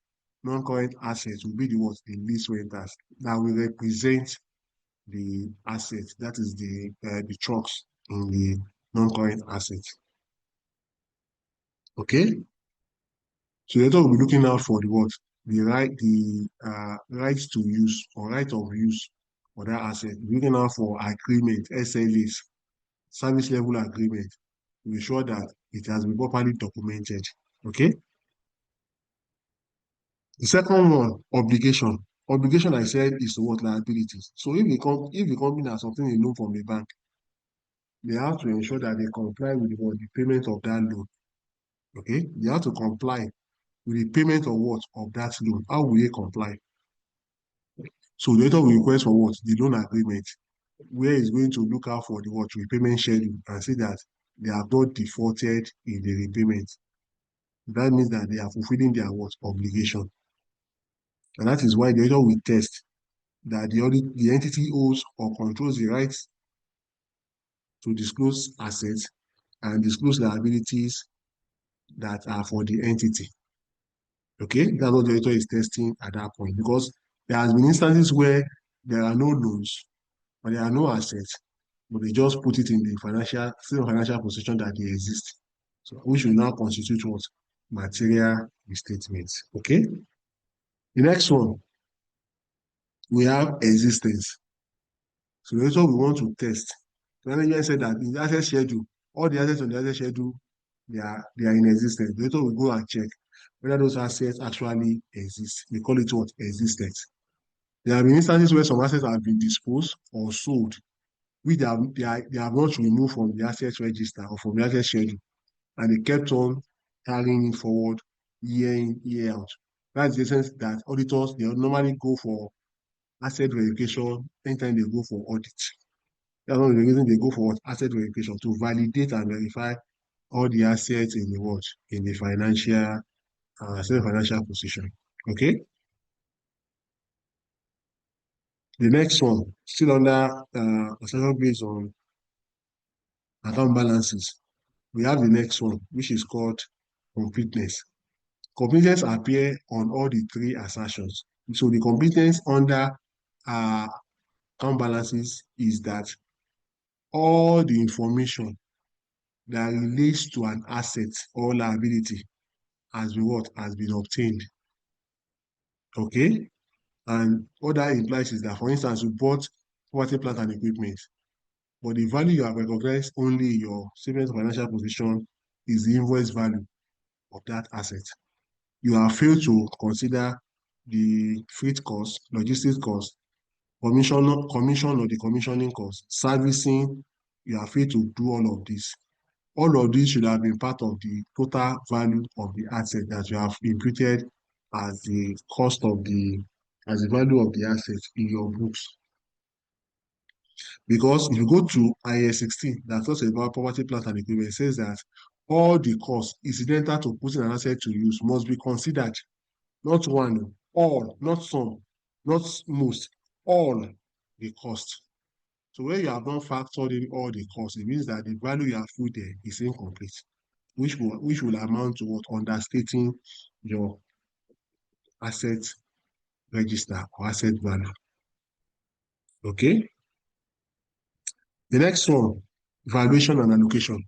non-current assets will be the what? The lease rentals that will represent the assets, that is the trucks in the non-current assets. Okay? So later we'll be looking out for the what? The rights to use or right of use for that asset. We're looking out for agreement, SLAs, service level agreement, to be sure that it has been properly documented. Okay? The second one, obligation. Obligation, I said, is what? Liabilities. So if the company has something a loan from the bank, they have to ensure that they comply with the payment of that loan. Okay? They have to comply with the payment of what? Of that loan. How will they comply? So the auditor will request for what? The loan agreement, where it's going to look out for the what? Repayment schedule and see that they have not defaulted in the repayment. That means that they are fulfilling their what? Obligation. And that is why the auditor will test that the entity owes or controls the rights to disclose assets and disclose liabilities that are for the entity. Okay, that's what the auditor is testing at that point, because there has been instances where there are no loans or there are no assets, but they just put it in the financial position that they exist. So which will now constitute what? Material misstatements. Okay. The next one, we have existence. So that's what we want to test. The manager said that in the asset schedule, all the assets on the asset schedule, they are in existence. The auditor will go and check whether those assets actually exist. We call it what? Existence. There have been instances where some assets have been disposed or sold, which they have not removed from the asset register or from the asset schedule, and they kept on carrying it forward year in, year out. That's the sense that auditors, they normally go for asset verification anytime they go for audit. That's one of the reasons they go for what? Asset verification, to validate and verify all the assets in the what? In the financial position. Okay. The next one, still under assessment based on account balances. We have the next one, which is called completeness. Completeness appear on all the three assertions. So the completeness under account balances is that all the information that relates to an asset or liability has been what? Has been obtained. Okay? And what that implies is that, for instance, you bought property, plant, and equipment, but the value you have recognized only in your statement of financial position is the invoice value of that asset. You have failed to consider the freight cost, logistics cost, commission or the commissioning cost, servicing. You have failed to do all of this. All of this should have been part of the total value of the asset that you have imputed as the cost of as the value of the asset in your books. Because if you go to IAS 16, that talks about property, plant, and equipment, says that all the costs incidental to putting an asset to use must be considered. Not one, all, not some, not most, all the cost. So when you have not factored in all the costs, it means that the value you have put there is incomplete, which will amount to what? Understating your asset register or asset value. Okay. The next one, valuation and allocation.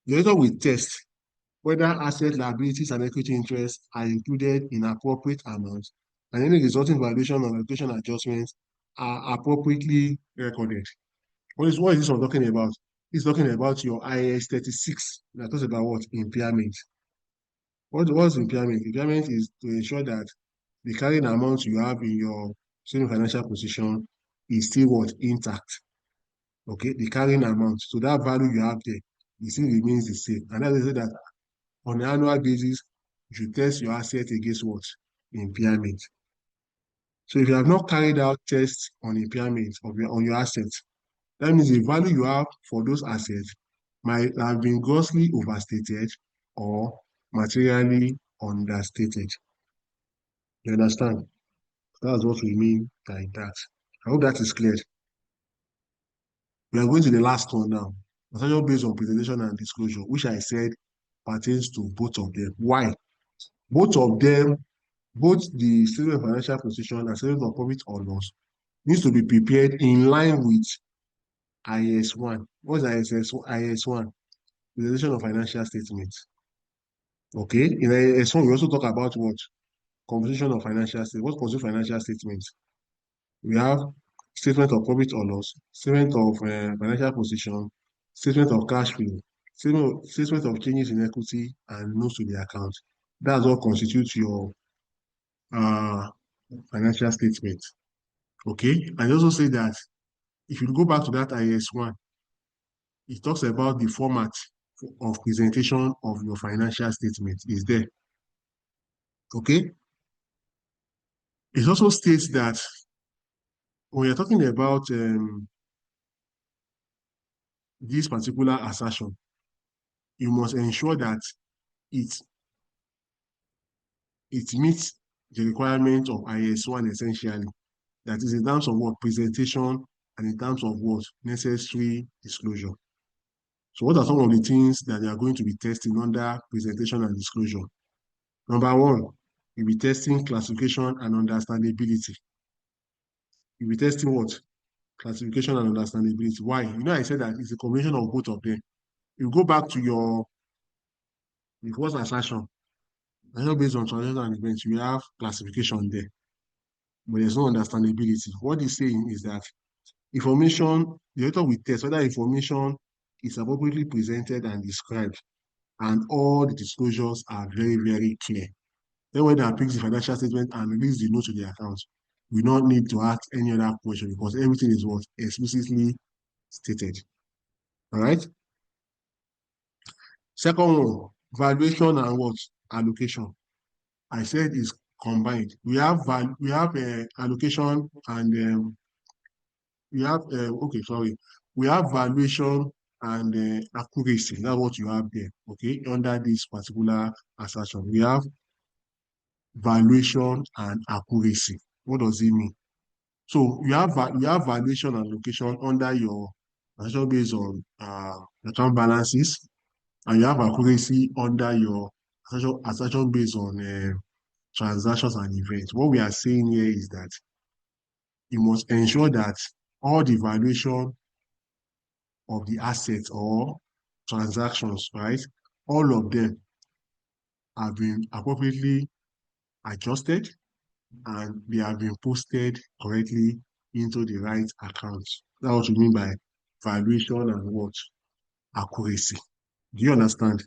The auditor will test whether asset, liabilities, and equity interests are included in appropriate amounts, and any resulting valuation and allocation adjustments are appropriately recorded. What is this one talking about? It's talking about your IAS 36 that talks about what? Impairment. What's impairment? Impairment is to ensure that the carrying amount you have in your same financial position is still what? Intact. Okay, the carrying amount. So that value you have there, it still remains the same. And that is that on an annual basis, you should test your asset against what? Impairment. So if you have not carried out tests on impairment on your assets, that means the value you have for those assets might have been grossly overstated or materially understated. You understand? That's what we mean by that. I hope that is clear. We are going to the last one now. Assumption based on presentation and disclosure, which I said pertains to both of them. Why? Both of them, both the statement of financial position and statement of profit or loss, needs to be prepared in line with IS1. What's IS1? Presentation of financial statements. Okay, in IS1, we also talk about what? Composition of financial statements. What constitutes financial statements? We have statement of profit or loss, statement of financial position, statement of cash flow, statement of changes in equity, and notes to the account. That's what constitutes your uh, financial statement. Okay, and also say that if you go back to that IS1, it talks about the format of presentation of your financial statement is there. Okay, it also states that when you're talking about this particular assertion, you must ensure that it meets the requirement of IS1 essentially. That is in terms of what? Presentation, and in terms of what? Necessary disclosure. So what are some of the things that they are going to be testing under presentation and disclosure? Number one, you'll be testing classification and understandability. You'll be testing what? Classification and understandability. Why? You know, I said that it's a combination of both of them. You go back to your first assertion, based on transactions and events, you have classification there, but there's no understandability. What he's saying is that information, the author will test whether information is appropriately presented and described, and all the disclosures are very, very clear. Then when they picks the financial statement and release the note to the account, we don't need to ask any other question because everything is what? Explicitly stated. All right? Second one, valuation and what? Allocation. I said is combined. We have allocation and we have we have valuation and accuracy. That's what you have there. Okay, under this particular assertion, we have valuation and accuracy. What does it mean? So you have valuation and allocation under your assertion based on account balances, and you have accuracy under your assertion based on transactions and events. What we are saying here is that you must ensure that all the valuation of the assets or transactions, right? All of them have been appropriately adjusted and they have been posted correctly into the right accounts. That's what we mean by valuation and what? Accuracy. Do you understand?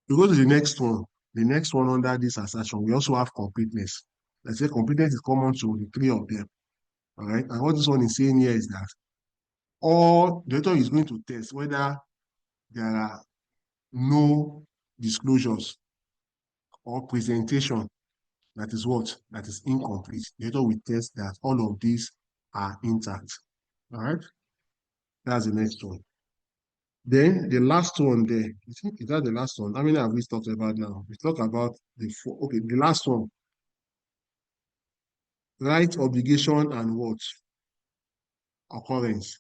We go to the next one. The next one under this assertion, we also have completeness. Let's say completeness is common to the three of them. All right. And what this one is saying here is that all the author is going to test whether there are no disclosures or presentation that is what? That is incomplete. The author will test that all of these are intact. All right. That's the next one. Then the last one there, is that the last one? How many have we talked about now? We talked about the last one. Right, obligation, and what? Occurrence.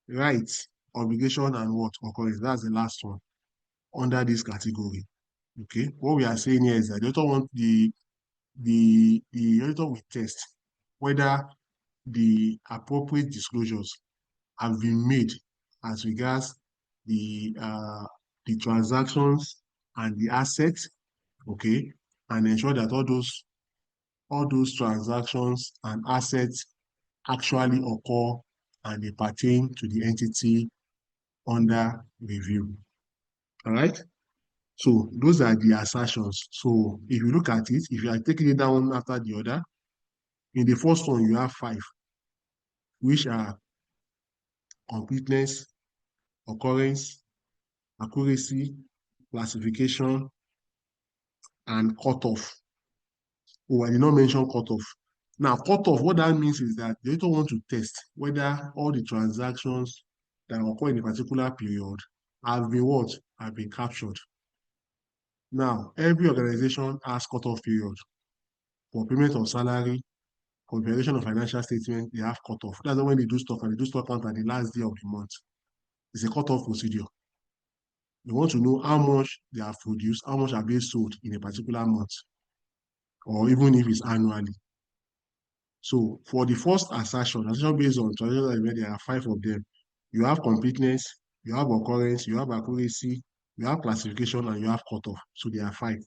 Right, obligation, and what? Occurrence. That's the last one under this category. Okay. What we are saying here is that the author want the auditor will test whether the appropriate disclosures have been made as regards the transactions and the assets, okay, and ensure that all those transactions and assets actually occur and they pertain to the entity under review. All right. So those are the assertions. So if you look at it, if you are taking it down after the other, in the first one you have 5, which are completeness, occurrence, accuracy, classification, and cutoff. Oh, I did not mention cutoff. Now, cutoff, what that means is that the auditor want to test whether all the transactions that occur in a particular period have been what? Have been captured. Now, every organization has cutoff period. For payment of salary, for preparation of financial statement, they have cutoff. That's when they do stock, and they do stock count at the last day of the month. It's a cutoff procedure. They want to know how much they have produced, how much have they sold in a particular month, or even if it's annually. So for the first assertion based on traditional element, there are 5 of them. You have completeness, you have occurrence, you have accuracy, you have classification, and you have cutoff. So there are 5.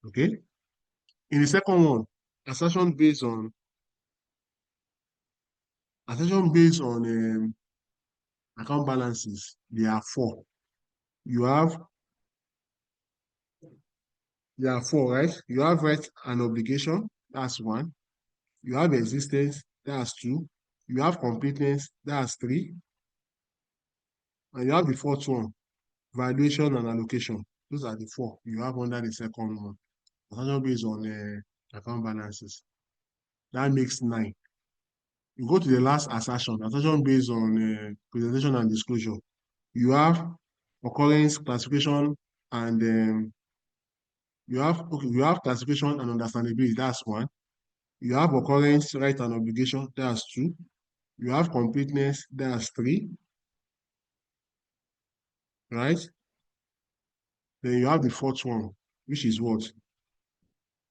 Okay. In the second one, assertion based on account balances, there are 4. There are 4, right? You have right and obligation, that's 1. You have existence, that's 2. You have completeness, that's 3. And you have the 4th one, valuation and allocation. Those are the 4 you have under the second one. Assertion based on account balances. That makes 9. You go to the last assertion based on presentation and disclosure. You have occurrence, classification, and you have classification and understandability. That's 1. You have occurrence, right, and obligation. That's 2. You have completeness. That's 3. Right? Then you have the 4th one, which is what?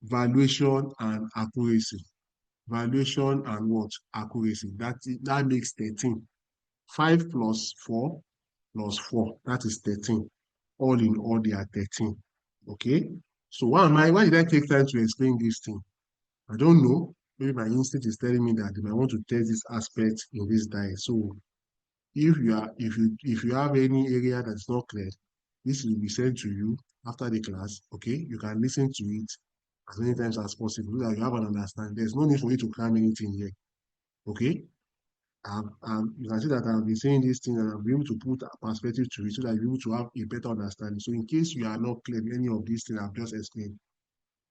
Valuation and accuracy. Valuation and what? Accuracy. That makes 13. 5 plus 4 plus 4. That is 13. All in all, they are 13. Okay? So why did I take time to explain this thing? I don't know. Maybe my instinct is telling me that they might want to test this aspect in this diet. So if you have any area that's not clear, this will be sent to you after the class. Okay, you can listen to it as many times as possible so that you have an understanding. There's no need for you to cram anything here. Okay, you can see that I've been saying this thing and I'll be able to put a perspective to it so that you're able to have a better understanding. So in case you are not clear in any of these things I've just explained,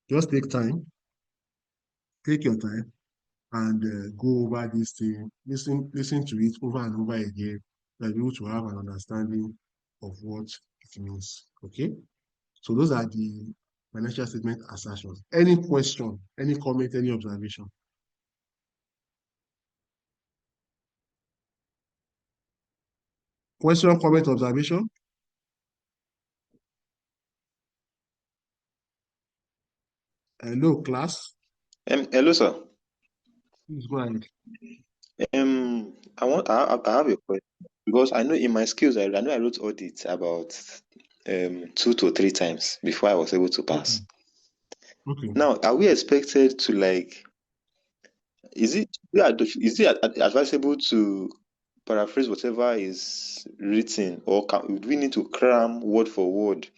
just take your time, and go over this thing, listen to it over and over again, that you to have an understanding of what it means. Okay, so those are the financial statement assertions. Any question, any comment, any observation? Question, comment, observation? Hello, class. Hello, sir. Please go ahead. I have a question because I know in my skills, I know I wrote audit about 2 to 3 times before I was able to pass. Okay. Now, are we expected to is it advisable to paraphrase whatever is written, or do we need to cram word for word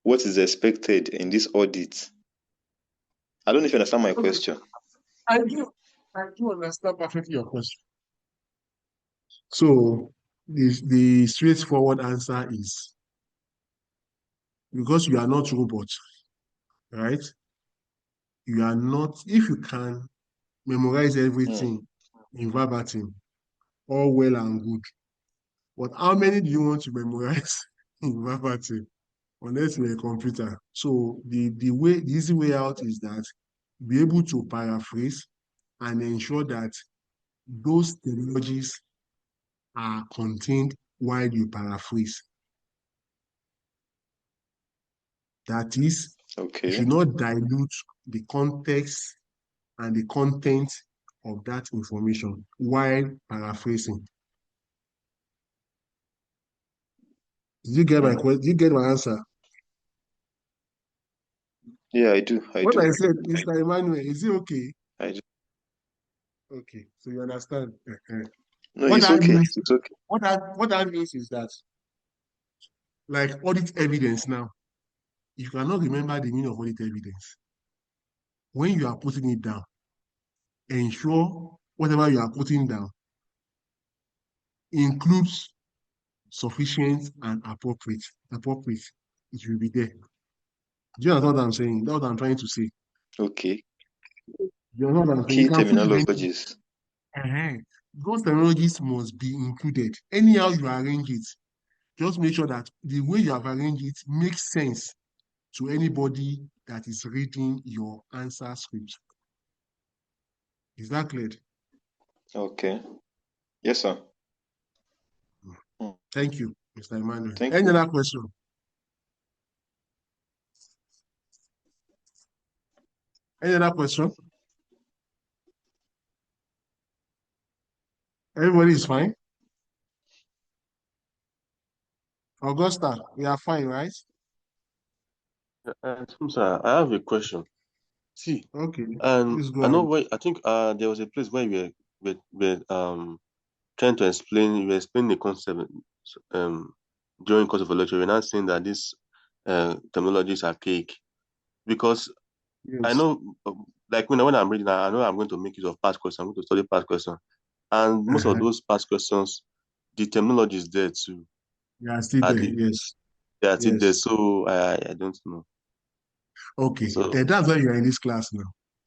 what is expected in this audit? I don't know if you understand my question. I do understand perfectly your question. So the straightforward answer is because you are not robots, right? You are not, if you can memorize everything in verbatim, all well and good. But how many do you want to memorize in verbatim? Unless you're a computer. So the easy way out is that be able to paraphrase and ensure that those terminologies are contained while you paraphrase. That is, you should not dilute the context and the content of that information while paraphrasing. Did you get my question? Did you get my answer? Yeah, I do. What I said, Mr. Emmanuel, is it okay? I do. Okay, so you understand. No, it's okay. It's okay. What that means is that, like audit evidence now, if you cannot remember the meaning of audit evidence, when you are putting it down, ensure whatever you are putting down includes sufficient and appropriate. It will be there. Do you understand what I'm saying? That's what I'm trying to say. Okay. You know what I'm saying? Key You can put in any. terminologies. Those terminologies must be included. Anyhow you arrange it, just make sure that the way you have arranged it makes sense to anybody that is reading your answer script. Is that clear? Okay. Yes, sir. Thank you, Mr. Emmanuel. Thank Any you. other question? Any other question? Everybody is fine? Augusta, we are fine, right? Sir, I have a question. See, Okay, and please go I know ahead. where I think there was a place where we were trying to explain you were explaining the concept um during course of a lecture. We're not saying that these terminologies are cake because I Yes. know like when I'm reading, I know I'm going to make use of past questions. I'm going to study past questions, and most of those past questions, the terminology is there too. You are still At there, the yes. They are still there, Yes. so I don't know. Okay, So that's why you're in this class now.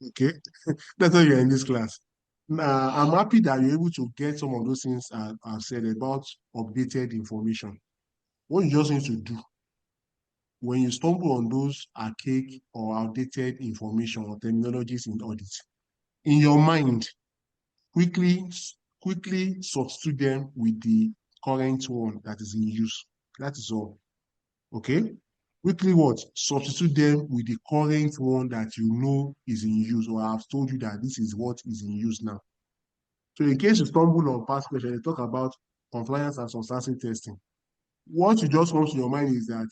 Okay, that's why you're in this class. I'm happy that you're able to get some of those things I've said about updated information. What you just need to do when you stumble on those archaic or outdated information or terminologies in audit, in your mind, quickly, quickly substitute them with the current one that is in use. That is all. Okay? Quickly what? Substitute them with the current one that you know is in use, or I've told you that this is what is in use now. So in case you stumble on past question, they talk about compliance and substantive testing. What you just comes to your mind is that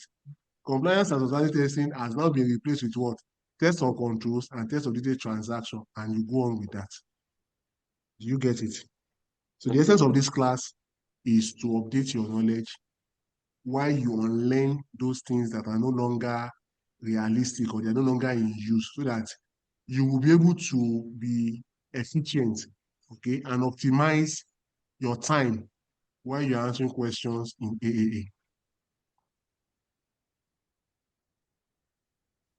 compliance and substantive testing has now been replaced with what? Test of controls and test of detailed transaction, and you go on with that. Do you get it? So the okay, essence of this class is to update your knowledge while you unlearn those things that are no longer realistic or they're no longer in use, so that you will be able to be efficient, okay, and optimize your time while you're answering questions in AAA.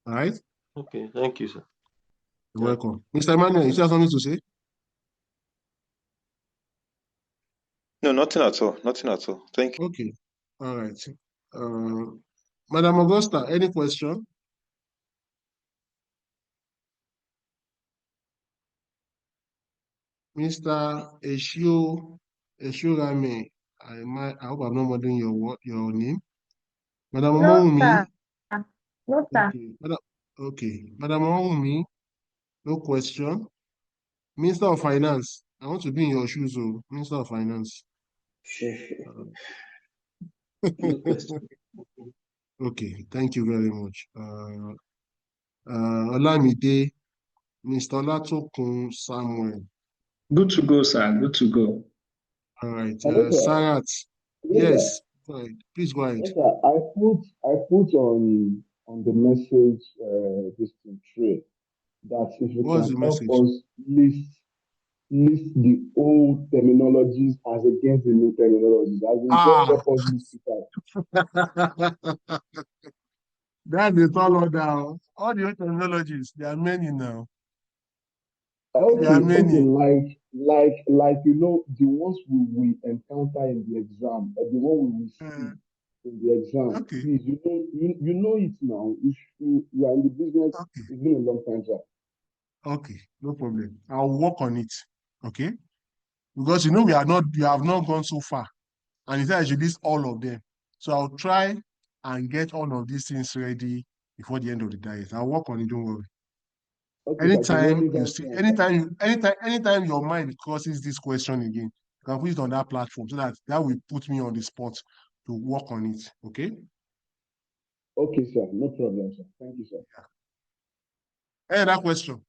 All right? okay, thank you, sir. You're Yeah. welcome. Mr. Emmanuel, you still have something to say? No, nothing at all. Nothing at all. Thank you. Okay. All right. Madam Augusta, any question? Mr. Eshurame, I hope I'm not murdering your name. Madam No, Omowumi, sir. No, sir. Madam Omowumi, no question. Minister of Finance, I want to be in your shoes, oh, Minister of Finance. No question. Okay, thank you very much. Olamide, Mr. Olatokun Samuel. Good to go, sir. Good to go. All right, Hello, sir. Sarat, Yes, sir. yes, go ahead. Please go ahead. Yes, sir. I put on the message this tray that if you What's can the help message? us list the old terminologies as against the new terminologies. As in just Ah, help us list it out. that's the tall order. All the old terminologies, there are many now. There are Okay, many. like the ones we encounter in the exam, the one we will Uh, see in the exam. okay, Please, you know it now. If you are in the business, okay, it's been a long time, sir. okay, no problem. I'll work on it. Okay, because we have not gone so far, and he said I should list all of them. So I'll try and get all of these things ready before the end of the diet. I'll work on it. Don't worry. Okay, sir, it's a Anytime you relevant see, one, sir. anytime your mind crosses this question again, you can put it on that platform so that will put me on the spot to work on it. Okay. Okay, sir, no problem, sir. Thank you, sir. Any other question?